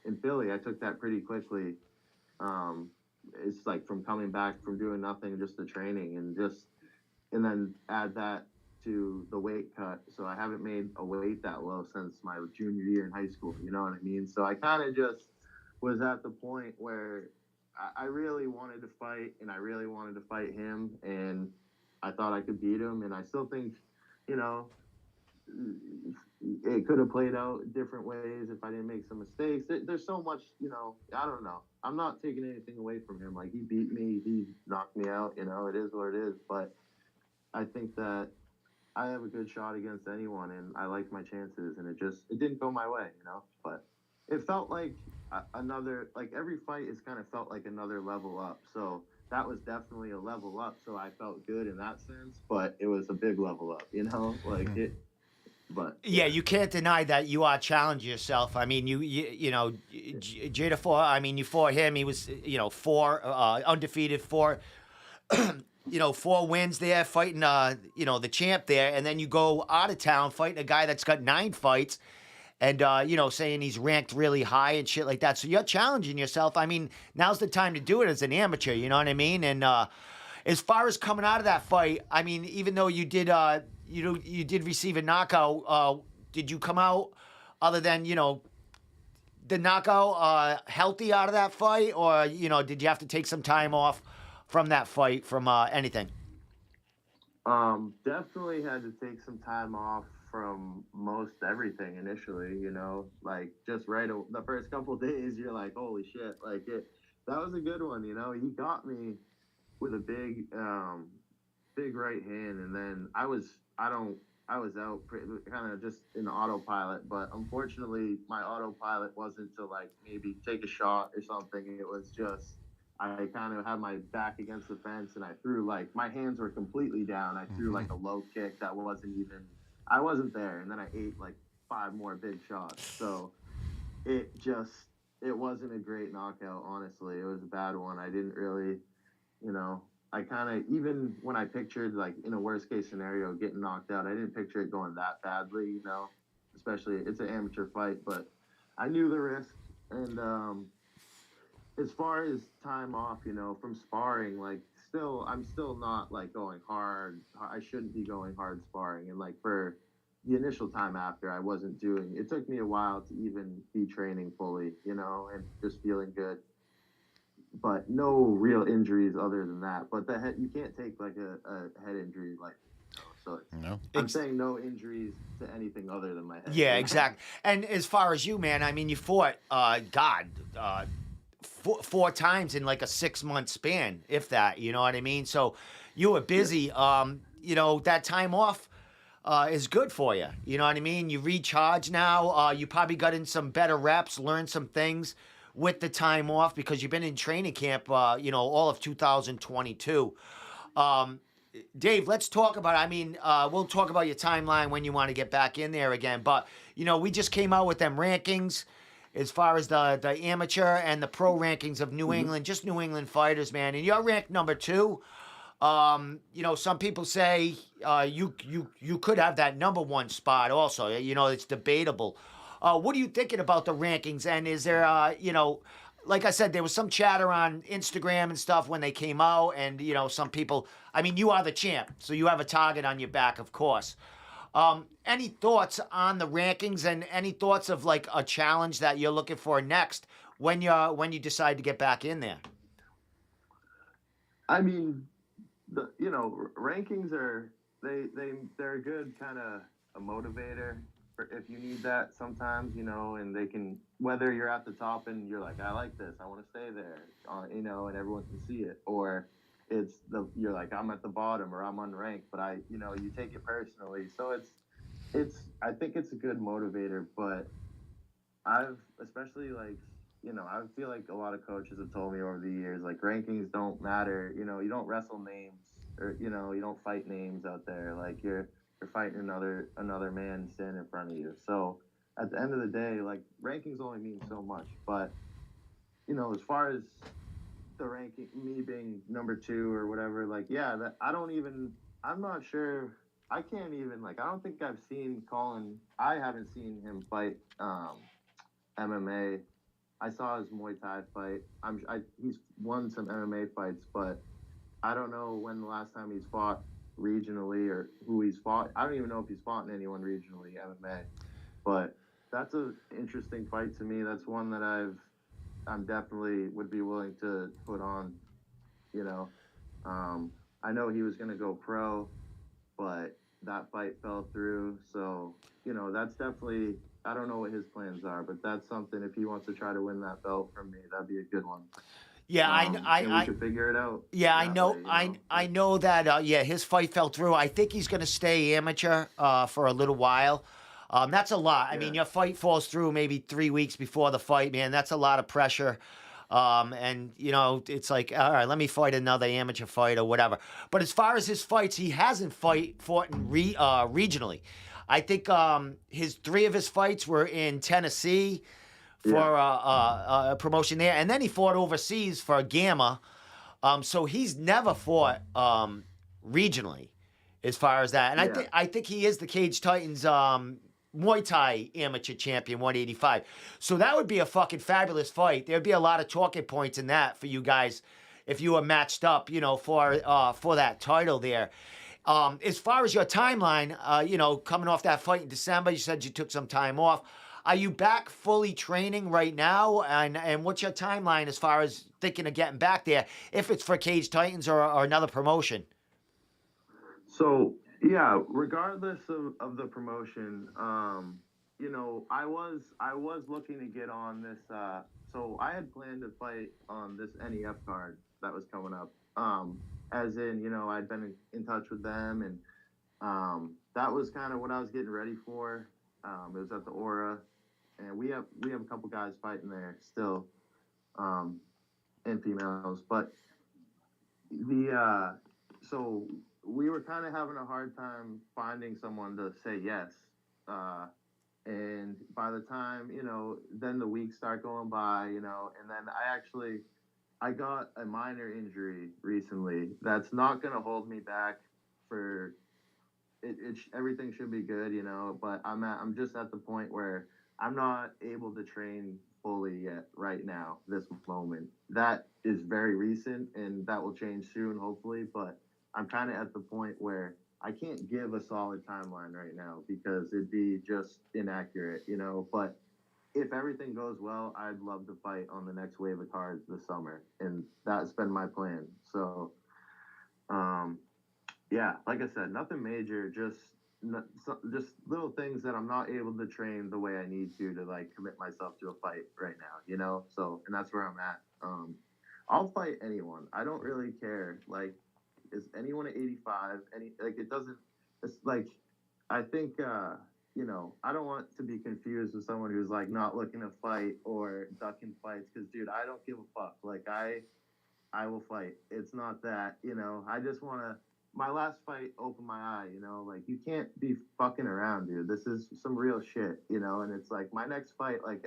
in Philly. I took that pretty quickly. It's like from coming back from doing nothing, just the training, and then add that to the weight cut. So I haven't made a weight that low since my junior year in high school. You know what I mean? So I kind of just was at the point where I really wanted to fight, and I really wanted to fight him, and I thought I could beat him. And I still think, it could have played out different ways if I didn't make some mistakes. There's so much, I don't know. I'm not taking anything away from him. Like, he beat me, he knocked me out, it is what it is. But I think that I have a good shot against anyone, and I like my chances, and it didn't go my way, But it felt like every fight has kind of felt like another level up. So that was definitely a level up. So I felt good in that sense, but it was a big level up, like it. But yeah, you can't deny that you are challenging yourself. I mean, Jada fought. I mean, you fought him. He was, four undefeated, four 4 wins there, fighting the champ there, and then you go out of town fighting a guy that's got 9 fights, and saying he's ranked really high and shit like that. So you're challenging yourself. I mean, now's the time to do it as an amateur. You know what I mean? And as far as coming out of that fight, I mean, even though you did you did receive a knockout, did you come out other than the knockout healthy out of that fight, or did you have to take some time off from that fight from anything? Definitely had to take some time off from most everything initially, like just the first couple of days, you're like, holy shit, like that was a good one, he got me with a big right hand, and then I was out kind of just in autopilot, but unfortunately my autopilot wasn't to like maybe take a shot or something. It was just, I kind of had my back against the fence, and I threw my hands were completely down. I threw like a low kick that I wasn't there, and then I ate like 5 more big shots. So it wasn't a great knockout, honestly. It was a bad one. I didn't really, I kind of, even when I pictured like in a worst case scenario getting knocked out, I didn't picture it going that badly, especially it's an amateur fight, but I knew the risk. And as far as time off, from sparring, I'm still not like going hard. I shouldn't be going hard sparring. And like for the initial time after, I wasn't doing. It took me a while to even be training fully, and just feeling good. But no real injuries other than that. But the head, you can't take like a head injury so I'm saying no injuries to anything other than my head. Yeah, exactly. And as far as you, man, I mean, you fought 4 times in like a 6-month span, if that, you know what I mean? So you were busy. That time off is good for you. You know what I mean? You recharge now. You probably got in some better reps, learned some things with the time off because you've been in training camp, all of 2022. Dave, let's talk about, we'll talk about your timeline when you want to get back in there again. But, we just came out with them rankings as far as the amateur and the pro rankings of New England, just New England fighters, man. And you're ranked number 2. Some people say you could have that number one spot also. It's debatable. What are you thinking about the rankings? And is there, like I said, there was some chatter on Instagram and stuff when they came out, and some people. I mean, you are the champ, so you have a target on your back, of course. Any thoughts on the rankings, and any thoughts of like a challenge that you're looking for next when you decide to get back in there? I mean, rankings are they're a good kind of a motivator for if you need that sometimes, and they can, whether you're at the top and you're like, I like this, I want to stay there, and everyone can see it, or you're like, I'm at the bottom or I'm unranked, but you take it personally, so I think it's a good motivator, but I've especially like, I feel like a lot of coaches have told me over the years, like rankings don't matter. You don't wrestle names, or you don't fight names out there. Like you're fighting another man standing in front of you. So at the end of the day, like rankings only mean so much. But as far as the ranking, me being number 2 or whatever, like yeah, that I'm not sure. I can't even like. I don't think I've seen Colin. I haven't seen him fight MMA. I saw his Muay Thai fight. He's won some MMA fights, but I don't know when the last time he's fought regionally or who he's fought. I don't even know if he's fought in anyone regionally MMA. But that's an interesting fight to me. That's one that I'm definitely would be willing to put on. You know, I know he was going to go pro, but that fight fell through. So that's definitely. I don't know what his plans are, but that's something. If he wants to try to win that belt from me, that'd be a good one. Yeah, and we could figure it out. Yeah, I know. Way, I know that. His fight fell through. I think he's going to stay amateur for a little while. That's a lot. I mean, your fight falls through maybe 3 weeks before the fight, man. That's a lot of pressure. And it's like, all right, let me fight another amateur fight or whatever. But as far as his fights, he hasn't fought in regionally. I think his 3 of his fights were in Tennessee for a promotion there, and then he fought overseas for Gamma. So he's never fought regionally, as far as that. And I think he is the Cage Titans Muay Thai amateur champion, 185. So that would be a fucking fabulous fight. There'd be a lot of talking points in that for you guys if you were matched up, for that title there. As far as your timeline, coming off that fight in December, you said you took some time off. Are you back fully training right now? And what's your timeline as far as thinking of getting back there, if it's for Cage Titans or another promotion? So, yeah, regardless of the promotion, I was looking to get on this. So I had planned to fight on this NEF card that was coming up. As in, I'd been in touch with them, and that was kind of what I was getting ready for. It was at the Aura, and we have a couple guys fighting there still, and females. But so we were kind of having a hard time finding someone to say yes. And by the time, then the weeks start going by, and then I got a minor injury recently that's not going to hold me back for it. Everything should be good, but I'm just at the point where I'm not able to train fully yet right now, this moment. That is very recent, and that will change soon, hopefully, but I'm kind of at the point where I can't give a solid timeline right now because it'd be just inaccurate, but if everything goes well, I'd love to fight on the next wave of cards this summer, and that's been my plan. So, like I said, nothing major, just little things that I'm not able to train the way I need to like commit myself to a fight right now, So, and that's where I'm at. I'll fight anyone. I don't really care. Like, is anyone at 85? It doesn't. It's like, I think. I don't want to be confused with someone who's like not looking to fight or ducking fights, because dude, I don't give a fuck. Like I will fight. It's not that, I just want to. My last fight opened my eye, like you can't be fucking around, dude. This is some real shit, and it's like my next fight, like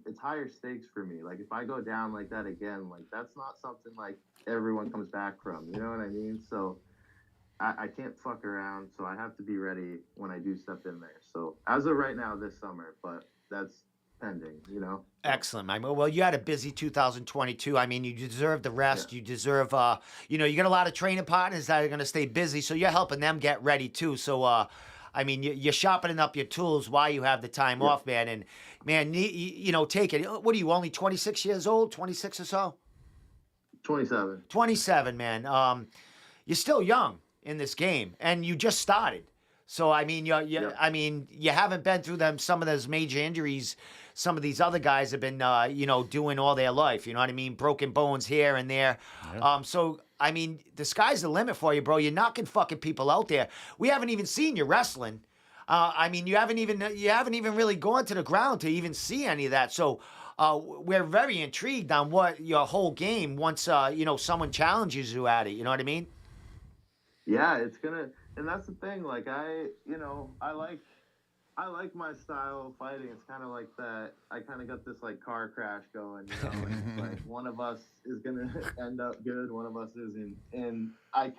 it's higher stakes for me. Like if I go down like that again, like that's not something like everyone comes back from. You know what I mean? So I can't fuck around. So I have to be ready when I do step in there. So as of right now, this summer, but that's pending. You know. So, Excellent, man. Well, you had a busy 2022. I mean, you deserve the yeah. rest. You deserve, you got a lot of training partners that are going to stay busy, so you're helping them get ready too. So, I mean, you're sharpening up your tools while you have the time Yeah. off, man. And man, take it. What are you? Only 26 years old? 26 or so? 27. 27, man. You're still young in this game, and you just started. So I mean, Yep. you haven't been through some of those major injuries. Some of these other guys have been, doing all their life. You know what I mean? Broken bones here and there. Yeah. So I mean, the sky's the limit for you, bro. You're knocking fucking people out there. We haven't even seen you wrestling. I mean, you haven't even really gone to the ground to even see any of that. So we're very intrigued on what your whole game once someone challenges you at it. You know what I mean? Yeah, it's gonna, and that's the thing. Like I like my style of fighting. It's kind of like that. I kind of got this like car crash going. You know, like one of us is gonna end up good, one of us isn't, and I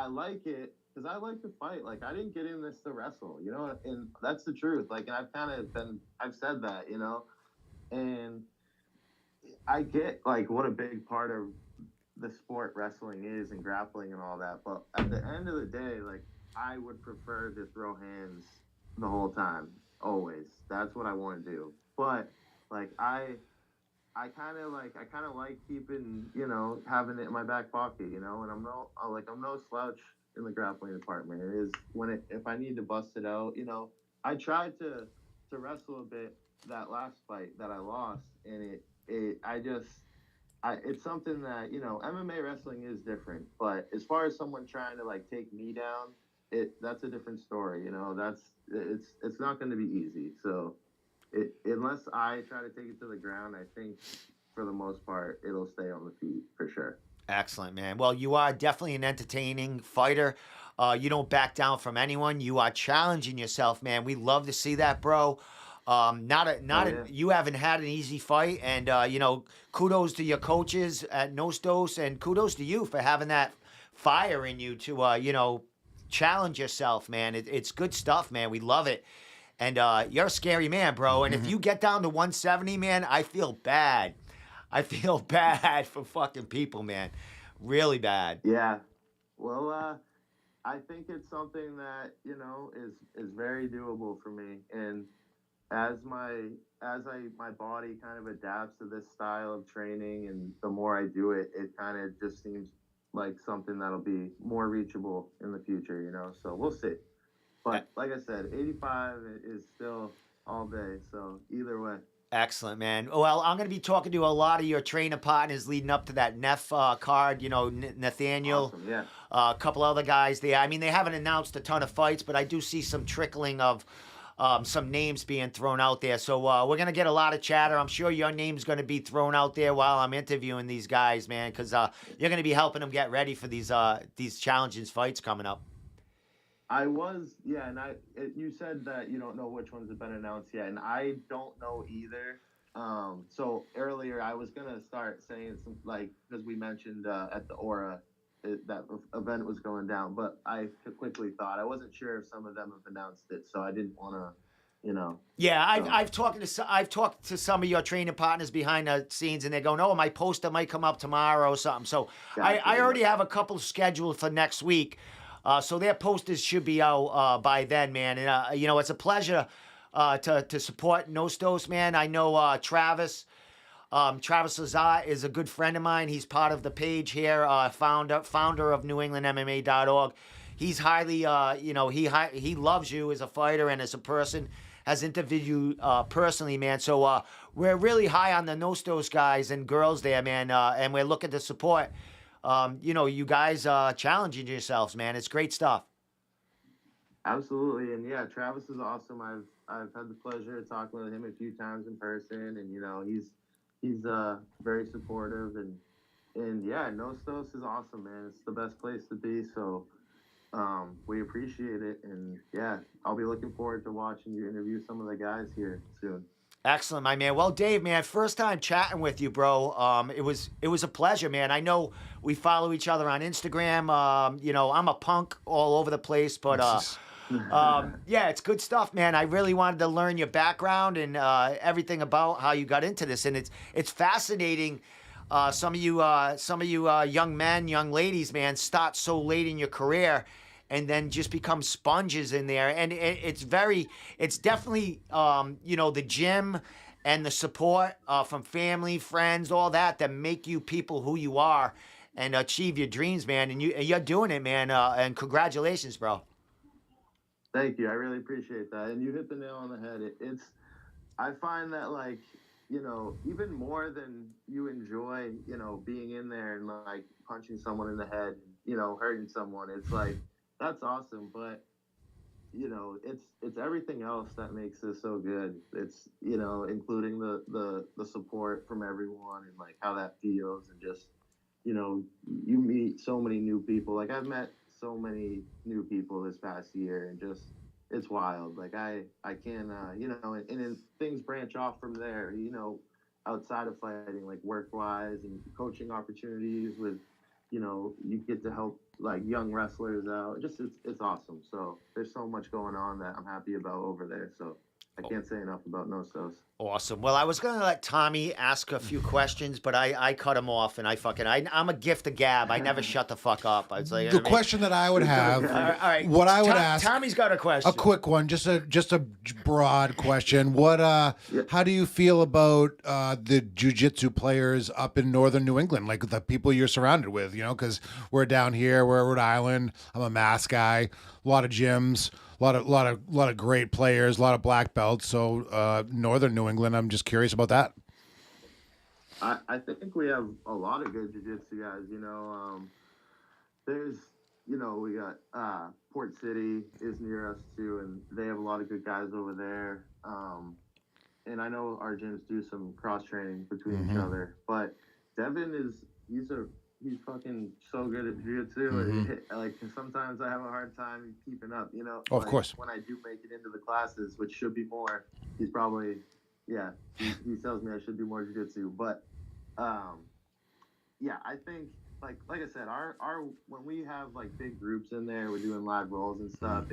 like it because I like to fight. Like I didn't get in this to wrestle. You know, and that's the truth. Like, and I've said that. You know, and I get like what a big part of the sport wrestling is and grappling and all that. But at the end of the day, like I would prefer to throw hands the whole time, always. That's what I want to do. But like I kind of like keeping, having it in my back pocket, and I'm no slouch in the grappling department. It is if I need to bust it out, I tried to wrestle a bit that last fight that I lost, and it's something that MMA wrestling is different, but as far as someone trying to like take me down, that's a different story. It's not going to be easy. So unless I try to take it to the ground, I think for the most part it'll stay on the feet for sure. Excellent, man. Well, you are definitely an entertaining fighter. You don't back down from anyone. You are challenging yourself, man. We love to see that, bro. Yeah. You haven't had an easy fight, and kudos to your coaches at Nostos, and kudos to you for having that fire in you to challenge yourself, man. It's good stuff, man. We love it. And you're a scary man, bro. And if you get down to 170, man, I feel bad. I feel bad for fucking people, man. Really bad. Yeah. Well, I think it's something that is very doable for me, and as my body kind of adapts to this style of training, and the more I do it, it kind of just seems like something that'll be more reachable in the future, So we'll see. But like I said, 85 is still all day. So either way. Excellent, man. Well, I'm going to be talking to a lot of your trainer partners leading up to that Neff card. Nathaniel, Awesome. Yeah. a couple other guys there. I mean, they haven't announced a ton of fights, but I do see some trickling of some names being thrown out there. So we're going to get a lot of chatter. I'm sure your name's going to be thrown out there while I'm interviewing these guys, man, because you're going to be helping them get ready for these challenging fights coming up. I was, yeah, and you said that you don't know which ones have been announced yet, and I don't know either. So earlier I was gonna start saying some because we mentioned at the Aura that event was going down, but I quickly thought I wasn't sure if some of them have announced it, so I didn't want to. Yeah, I've talked to some of your training partners behind the scenes, and they're going, "Oh, my poster might come up tomorrow or something." So Gotcha, I already have a couple scheduled for next week. So their posters should be out by then, man. And it's a pleasure to support Nostos, man. I know Travis Lazat is a good friend of mine. He's part of the page here, founder of NewEnglandMMA.org. He's highly, he loves you as a fighter and as a person. Has interviewed you personally, man. So we're really high on the Nostos guys and girls there, man. And we're looking to support. You guys challenging yourselves, man. It's great stuff. Absolutely, and yeah, Travis is awesome. I've had the pleasure of talking with him a few times in person, and he's very supportive, and yeah, Nostos is awesome, man. It's the best place to be. So we appreciate it, and yeah, I'll be looking forward to watching you interview some of the guys here soon. Excellent, my man. Well, Dave, man, first time chatting with you, bro. It was a pleasure, man. I know we follow each other on Instagram. You know, I'm a punk all over the place, but yeah, it's good stuff, man. I really wanted to learn your background and everything about how you got into this, and it's fascinating. Some of you young men, young ladies, man, start so late in your career, and then just become sponges in there. And it's definitely, you know, the gym and the support from family, friends, all that make you people who you are and achieve your dreams, man. And you're doing it, man. And congratulations, bro. Thank you. I really appreciate that. And you hit the nail on the head. I find that, like, you know, even more than you enjoy, you know, being in there and like punching someone in the head, you know, hurting someone, it's like, that's awesome. But, you know, it's everything else that makes this so good. It's, you know, including the support from everyone and like how that feels, and just, you know, you meet so many new people. Like, I've met so many new people this past year, and just, it's wild. Like, I can, you know, and then things branch off from there, you know, outside of fighting, like work wise and coaching opportunities with, you know, you get to help like young wrestlers out. Just, it's awesome. So there's so much going on that I'm happy about over there. So I can't say enough about No Sos. Awesome. Well, I was going to let Tommy ask a few questions, but I cut him off, and I'm a gift of gab. I never shut the fuck up. I was like, The question that I would have, all right. what I would ask, Tommy's got a question. a quick one, just a broad question. What how do you feel about the jiu-jitsu players up in northern New England, like the people you're surrounded with? You know, because we're down here, we're Rhode Island. I'm a Mass guy. A lot of gyms, a lot of great players, a lot of black belts. So northern New England, I'm just curious about that. I think we have a lot of good jiu-jitsu guys. You know, there's, you know, we got Port City is near us too, and they have a lot of good guys over there. And I know our gyms do some cross training between each other, but Devin he's fucking so good at jiu-jitsu. Like, sometimes I have a hard time keeping up, you know. Oh, of like, course. When I do make it into the classes, which should be more, he's probably, yeah, he tells me I should do more jiu-jitsu. But, yeah, I think, like I said, our when we have like big groups in there, we're doing live rolls and stuff.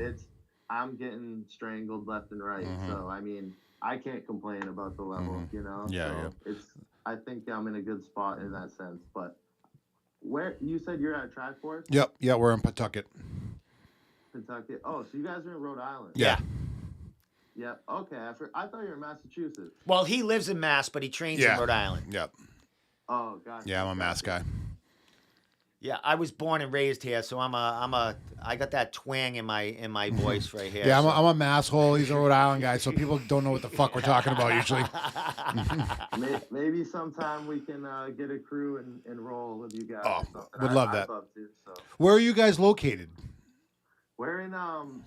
I'm getting strangled left and right. So I mean, I can't complain about the level, you know. Yeah, so I think I'm in a good spot in that sense. But where you said you're at Track Force? Yep, yeah, we're in Pawtucket. Kentucky. Oh, so you guys are in Rhode Island? Yeah. Yeah. Okay. I thought you were in Massachusetts. Well, he lives in Mass, but he trains in Rhode Island. Yep. Oh, gotcha. Yeah, I'm a Mass guy. Yeah, I was born and raised here, so I got that twang in my voice right here. Yeah, so. I'm a Masshole. He's a Rhode Island guy, so people don't know what the fuck we're talking about usually. Maybe sometime we can get a crew and roll with you guys. Oh, would love that. I'd love to, so. Where are you guys located? We're in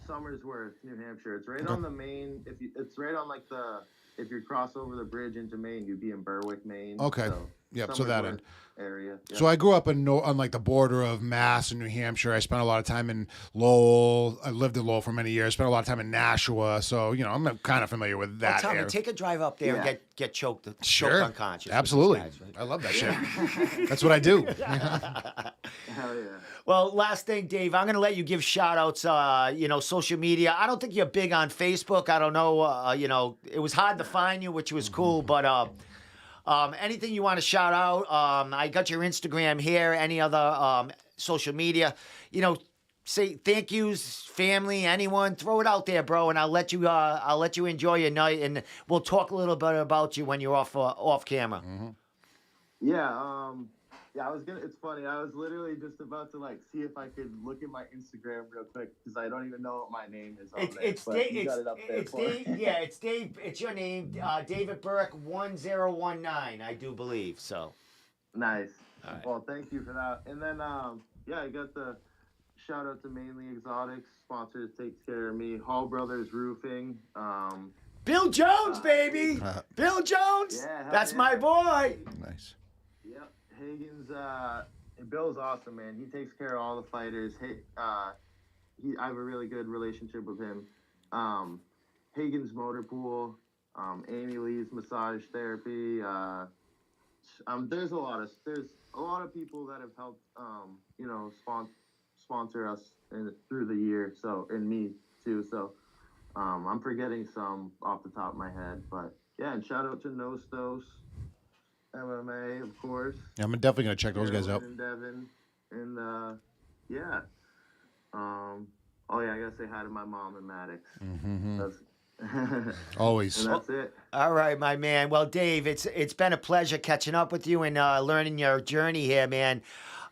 Somersworth, New Hampshire. It's right on the Maine. It's right on like if you cross over the bridge into Maine, you'd be in Berwick, Maine. Okay. So Yep, so that end. Area. Yep. So I grew up on like the border of Mass and New Hampshire. I spent a lot of time in Lowell. I lived in Lowell for many years. Spent a lot of time in Nashua. So, you know, I'm kind of familiar with that Tommy, area. take a drive up there and get choked unconscious. Absolutely. Guys, right? I love that shit. That's what I do. Hell yeah. Well, last thing, Dave, I'm going to let you give shout outs, you know, social media. I don't think you're big on Facebook. I don't know. You know, it was hard to find you, which was cool, but anything you want to shout out? I got your Instagram here. Any other social media? You know, say thank yous, family, anyone. Throw it out there, bro, and I'll let you enjoy your night, and we'll talk a little bit about you when you're off camera. Yeah. Yeah, it's funny. I was literally just about to like see if I could look at my Instagram real quick because I don't even know what my name is on there. It's Dave. It's Dave. It's your name, David Burke 1019. I do believe so. Nice. Right. Well, thank you for that. And then I got the shout out to Mainly Exotics sponsors, takes care of me. Hall Brothers Roofing. Bill Jones, baby. Bill Jones. Yeah, that's my boy. Nice. Yep. Hagen's Bill's awesome, man. He takes care of all the fighters. I have a really good relationship with him. Hagen's Motor Pool. Amy Lee's massage therapy. There's a lot of people that have helped, sponsor us through the year. So, and me too. So, I'm forgetting some off the top of my head, but yeah, and shout out to No Stos MMA, of course. Yeah, I'm definitely gonna check those guys out. And Devin, and yeah. Oh yeah, I gotta say hi to my mom and Maddox. Always. And that's it. All right, my man. Well, Dave, it's been a pleasure catching up with you and learning your journey here, man.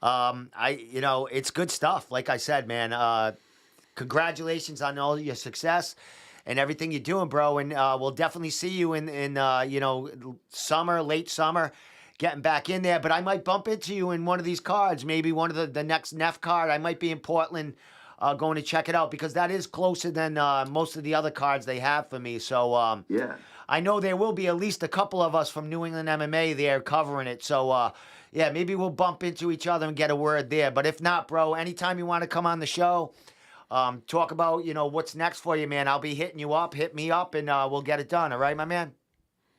It's good stuff. Like I said, man. Congratulations on all your success and everything you're doing, bro. And we'll definitely see you in summer, late summer, getting back in there. But I might bump into you in one of these cards, maybe one of the next NEF card. I might be in Portland going to check it out because that is closer than most of the other cards they have for me. So Yeah. I know there will be at least a couple of us from New England MMA there covering it. So, yeah, maybe we'll bump into each other and get a word there. But if not, bro, anytime you want to come on the show, talk about, what's next for you, man. I'll be hitting you up. Hit me up, and we'll get it done. All right, my man?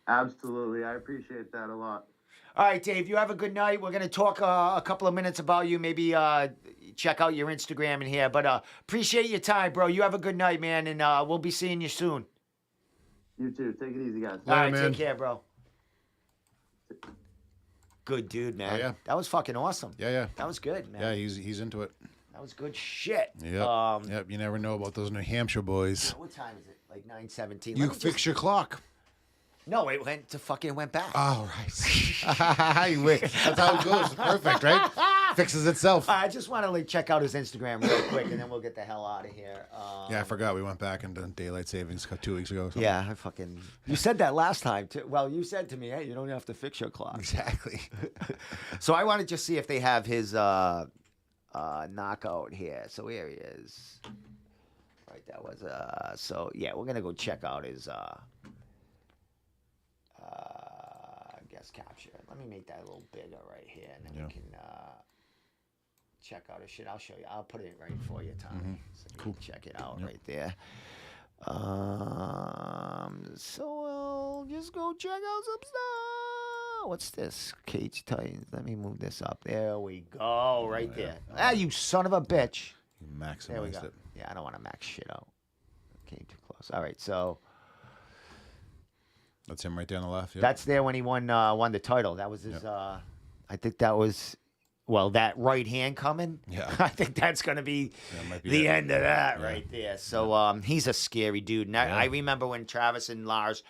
Absolutely. I appreciate that a lot. All right, Dave, you have a good night. We're going to talk a couple of minutes about you. Maybe check out your Instagram in here. But appreciate your time, bro. You have a good night, man, and we'll be seeing you soon. You too. Take it easy, guys. All right, man. take care, bro. Good dude, man. Oh, yeah. That was fucking awesome. Yeah. That was good, man. Yeah, he's into it. That was good shit. Yep. Yep. You never know about those New Hampshire boys. What time is it? Like 9:17. You fix your clock. No, it went back. Oh, right. That's how it goes. Perfect, right? Fixes itself. I just want to check out his Instagram real quick, and then we'll get the hell out of here. Yeah, I forgot we went back into daylight savings 2 weeks ago. So. Yeah, you said that last time too. Well, you said to me, "Hey, you don't have to fix your clock." Exactly. So I want to just see if they have his knockout here. So here he is. Right, that was so yeah, we're gonna go check out his guest capture. Let me make that a little bigger right here, and then we can check out his shit. I'll show you. I'll put it right for you, Tommy. So you can check it out right there. So we'll just go check out some stuff. What's this? Cage Titans. Let me move this up. There we go. Right there. Ah, you son of a bitch. You There we maximized go. it. Yeah, I don't want to max shit out. Came too close. All right, so That's him right there on the left. Yep. that's there when he won the title. That was his. I think that was. Well, that right hand coming. Yeah. I think that's going to be might be the it. end of that Yeah. right there. So he's a scary dude. And I remember when Travis and Lars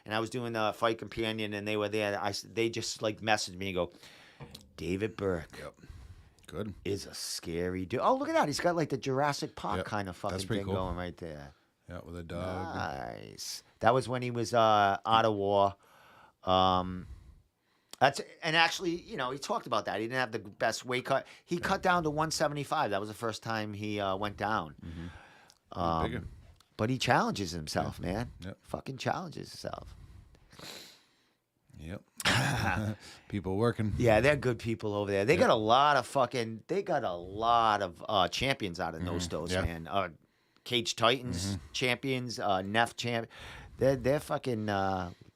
and I was doing the Fight Companion and they were there. They just messaged me and go, David Burke Yep. Good. is a scary dude. Oh, look at that. He's got the Jurassic Park Yep. kind of fucking That's pretty thing cool. going right there. Yeah, with a dog. Nice. That was when he was out of war. And actually, he talked about that. He didn't have the best weight cut. He cut down to 175. That was the first time he went down. Bigger. But he challenges himself, man. Yep. Fucking challenges himself. Yep. People working. Yeah, they're good people over there. They got a lot of champions out of those Yeah. man. Cage Titans champions, NEF champ. They're fucking.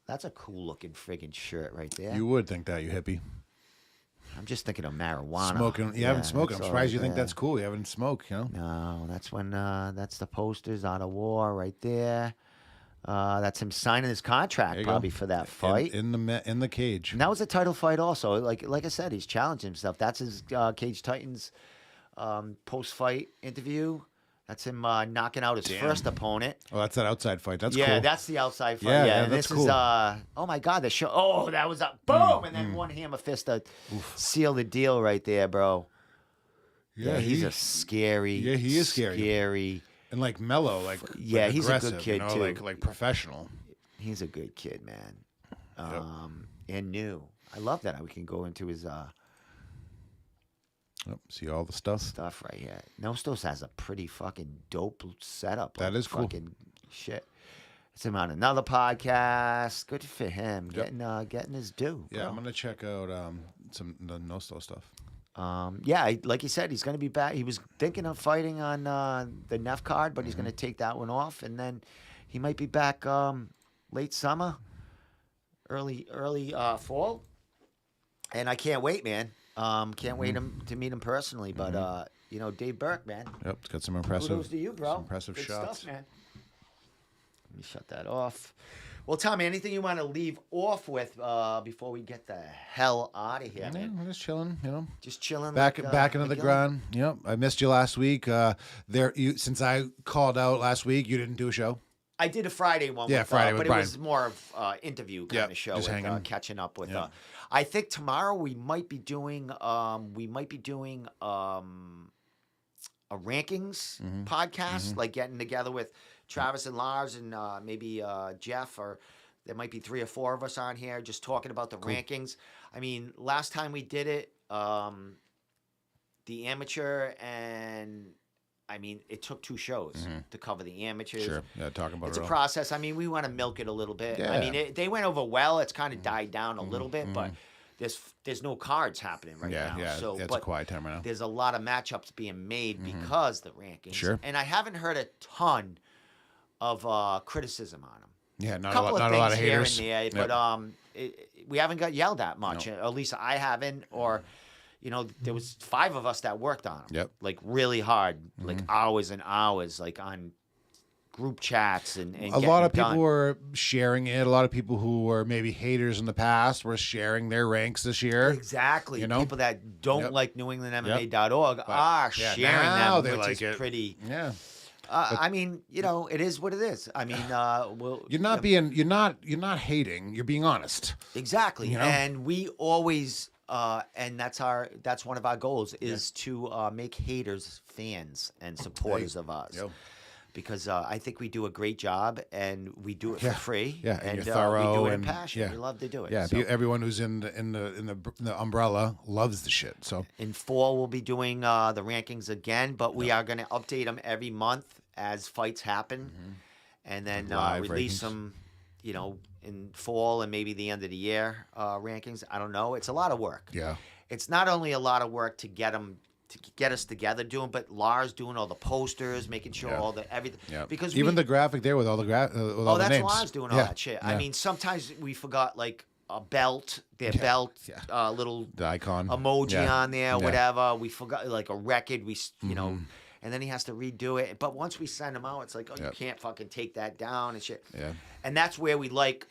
That's a cool looking friggin' shirt right there. You would think that, you hippie. I'm just thinking of marijuana. Smoking. You haven't smoked. I'm that's surprised all you think there. that's cool. You haven't smoked, No, that's when that's the posters out of war right there. That's him signing his contract There you go. probably for that fight. In the cage. And that was a title fight also. Like I said, he's challenging himself. That's his Cage Titans post-fight interview. That's him knocking out his first opponent. Oh, that's that outside fight. That's cool. Yeah, that's the outside fight. Yeah, Yeah, yeah, and that's this cool. is oh my god, the show. Oh, that was a boom, and then one hammer fist to seal the deal right there, bro. Yeah, he's a scary. Yeah, he is scary. Scary. and mellow, Yeah, he's a good aggressive, kid, too. like professional. He's a good kid, man. And new. I love that we can go into his Yep, see all the stuff. stuff right here. Nostos has a pretty fucking dope setup. That is cool. Fucking shit. It's him on another podcast. Good for him. Yep. Getting his due. Yeah, bro. I'm gonna check out the Nosto stuff. Like you said, he's going to be back. He was thinking of fighting on the NEF card, but he's going to take that one off, and then he might be back late summer, early fall, and I can't wait, man. Can't wait to meet him personally. But Dave Burke, man. Yep, it's got some impressive. Kudos to you, bro. Some impressive Good shots. stuff, man. Let me shut that off. Well, Tommy, anything you want to leave off with before we get the hell out of here, man? We're just chilling, Just chilling. Back into the grind. Yep, I missed you last week. Since I called out last week, you didn't do a show. I did a Friday one. Yeah, Friday with but Brian. it was more of interview kind of show, just with, hanging. catching up with. Yeah. I think tomorrow we might be doing a rankings podcast, like getting together with Travis and Lars and maybe Jeff, or there might be 3 or 4 of us on here just talking about the rankings. I mean, last time we did it, the amateur, and I mean, it took 2 shows to cover the amateurs. Sure, yeah, talking about it's it a all. process. I mean, we want to milk it a little bit. Yeah. I mean, they went over well. It's kind of died down a little bit, but there's no cards happening right now. Yeah, so, it's but a quiet time right now. there's a lot of matchups being made because the rankings. Sure. And I haven't heard a ton of criticism on them. Yeah, not A couple a of lot things of here haters. and there, Yep. but we haven't got yelled at much. At least I haven't. Or, there was 5 of us that worked on them. Yep. Like really hard, like hours and hours, like on group chats and A lot of people were sharing it. A lot of people who were maybe haters in the past were sharing their ranks this year. Exactly. People that don't like NewEnglandMMA.org are sharing now them, they which like is it. pretty. Yeah. I mean, it is what it is. I mean, You're not hating. You're being honest. exactly. And we always, and that's one of our goals is to make haters fans and supporters of us. Yep. Because I think we do a great job, and we do it for free. Yeah, and and you're thorough we do it in and- passion. yeah. We love to do it. Yeah, So everyone who's in the umbrella loves the shit. So in fall, we'll be doing the rankings again, but we are going to update them every month as fights happen, and then Live release rankings. them, in fall and maybe the end of the year rankings. I don't know. It's a lot of work. yeah, It's not only a lot of work to get them. To get us together doing, but Lars doing all the posters, making sure all the everything. yeah. Because even the graphic there with all the all the that's names. Lars doing all that shit. I mean, sometimes we forgot like a belt, belt, little the icon emoji Yeah. on there, Yeah. whatever. We forgot like a record. And then he has to redo it. But once we send him out, it's like, you can't fucking take that down and shit. Yeah. And that's where we like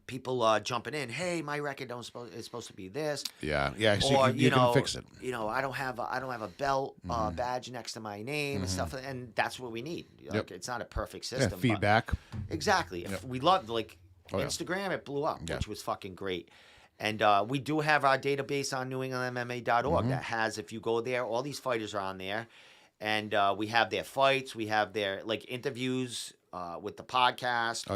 people jumping in. Hey, my record is supposed to be this. Yeah, yeah. So Or you can fix it. I don't have a belt badge next to my name and stuff, and that's what we need. Like, it's not a perfect system. Yeah, but- feedback. exactly. If we loved Oh, yeah. Instagram, it blew up, Yeah. which was fucking great. And we do have our database on NewEnglandMMA.org that has, if you go there, all these fighters are on there, and we have their fights, we have their interviews with the podcast,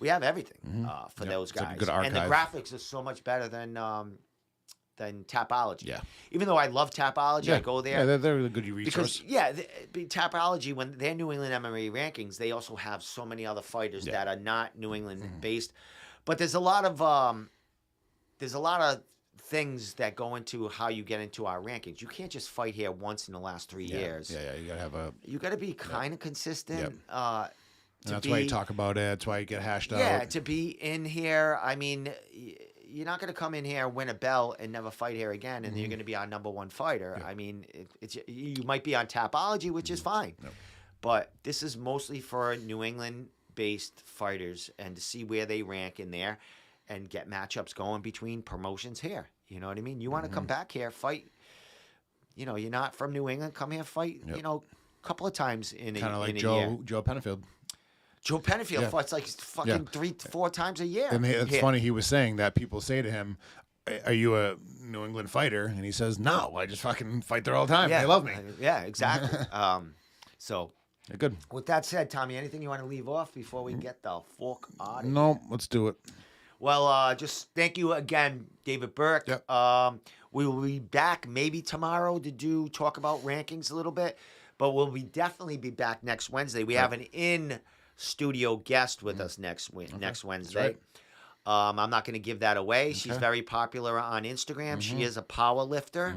we have everything for those It's like a guys. good And the archive. graphics are so much better than Tapology. Yeah. Even though I love Tapology, I go there. Yeah, they're a good resource. Because Tapology, when they're New England MMA rankings, they also have so many other fighters that are not New England based. But there's a lot of things that go into how you get into our rankings. You can't just fight here once in the last 3 years. Yeah, you gotta have You got to be kind of consistent. Yep. That's why you talk about it. That's why you get hashed out. Yeah, to be in here, I mean, you're not going to come in here, win a belt, and never fight here again, and you're going to be our number 1 fighter. I mean, you might be on Tapology, which is fine. But this is mostly for New England-based fighters, and to see where they rank in there and get matchups going between promotions here. You know what I mean? You want to come back here, fight. You're not from New England. Come here, fight, a couple of times in a year. Kind of like Joe Pennefield. Joe Pennefield fights like fucking 3-4 times a year. And it's funny, he was saying that people say to him, "Are you a New England fighter?" And he says, "No, I just fucking fight there all the time. They love me." Yeah, exactly. So, Yeah, good. with that said, Tommy, anything you want to leave off before we get the fork out? No, let's do it. Well, just thank you again, David Burke. Yep. We will be back maybe tomorrow to talk about rankings a little bit, but we'll definitely be back next Wednesday. We have an in-studio guest with us next Wednesday. right. I'm not going to give that away. She's very popular on Instagram. She is a power lifter,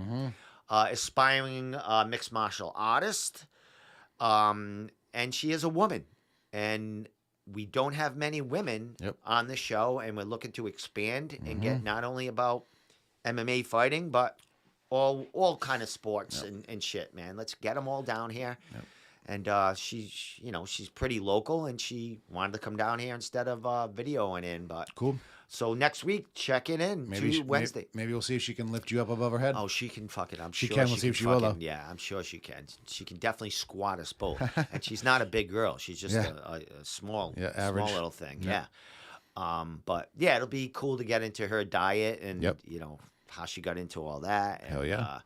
aspiring mixed martial artist, and she is a woman. And we don't have many women on the show, and we're looking to expand and get not only about MMA fighting, but all kind of sports and shit, man. Let's get them all down here. And she's pretty local, and she wanted to come down here instead of videoing in. But cool. So next week, check it in. Wednesday. Maybe we'll see if she can lift you up above her head. Oh, she can fuck it. She can. We'll see if she will, though. Yeah, I'm sure she can. She can definitely squat us both. And she's not a big girl. She's just a small, average. small little thing. Yeah. But yeah, it'll be cool to get into her diet and how she got into all that. And, Hell yeah.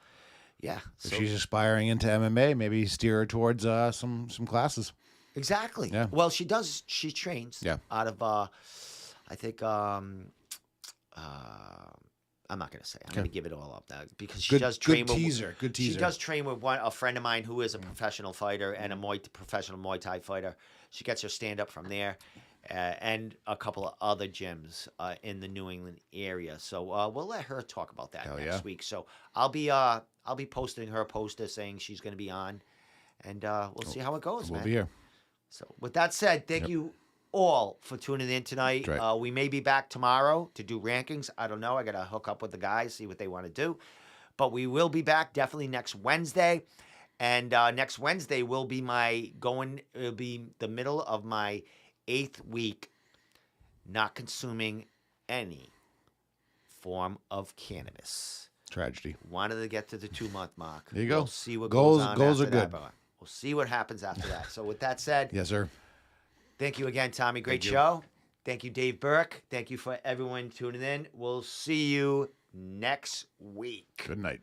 Yeah. If she's aspiring into MMA, maybe steer her towards some classes. Exactly. Yeah. Well, she does. She trains out of, I think, I'm not going to say. I'm going to give it all up now because she does train Good teaser. She does train with a friend of mine who is a professional fighter and a professional Muay Thai fighter. She gets her stand-up from there. And a couple of other gyms in the New England area. So we'll let her talk about that next week. So I'll be posting her poster saying she's going to be on, and we'll see how it goes, We'll man. be here. So with that said, thank you all for tuning in tonight. Right. We may be back tomorrow to do rankings. I don't know. I got to hook up with the guys, see what they want to do. But we will be back definitely next Wednesday. And next Wednesday will be it'll be the middle of my 8th week not consuming any form of cannabis. Tragedy. Wanted to get to the 2-month mark. There you go. We'll see what goals goes on are after good. that. We'll see what happens after that. So with that said, Yes, sir. thank you again, Tommy. Great show. Thank you, Dave Burke. Thank you for everyone tuning in. We'll see you next week. Good night.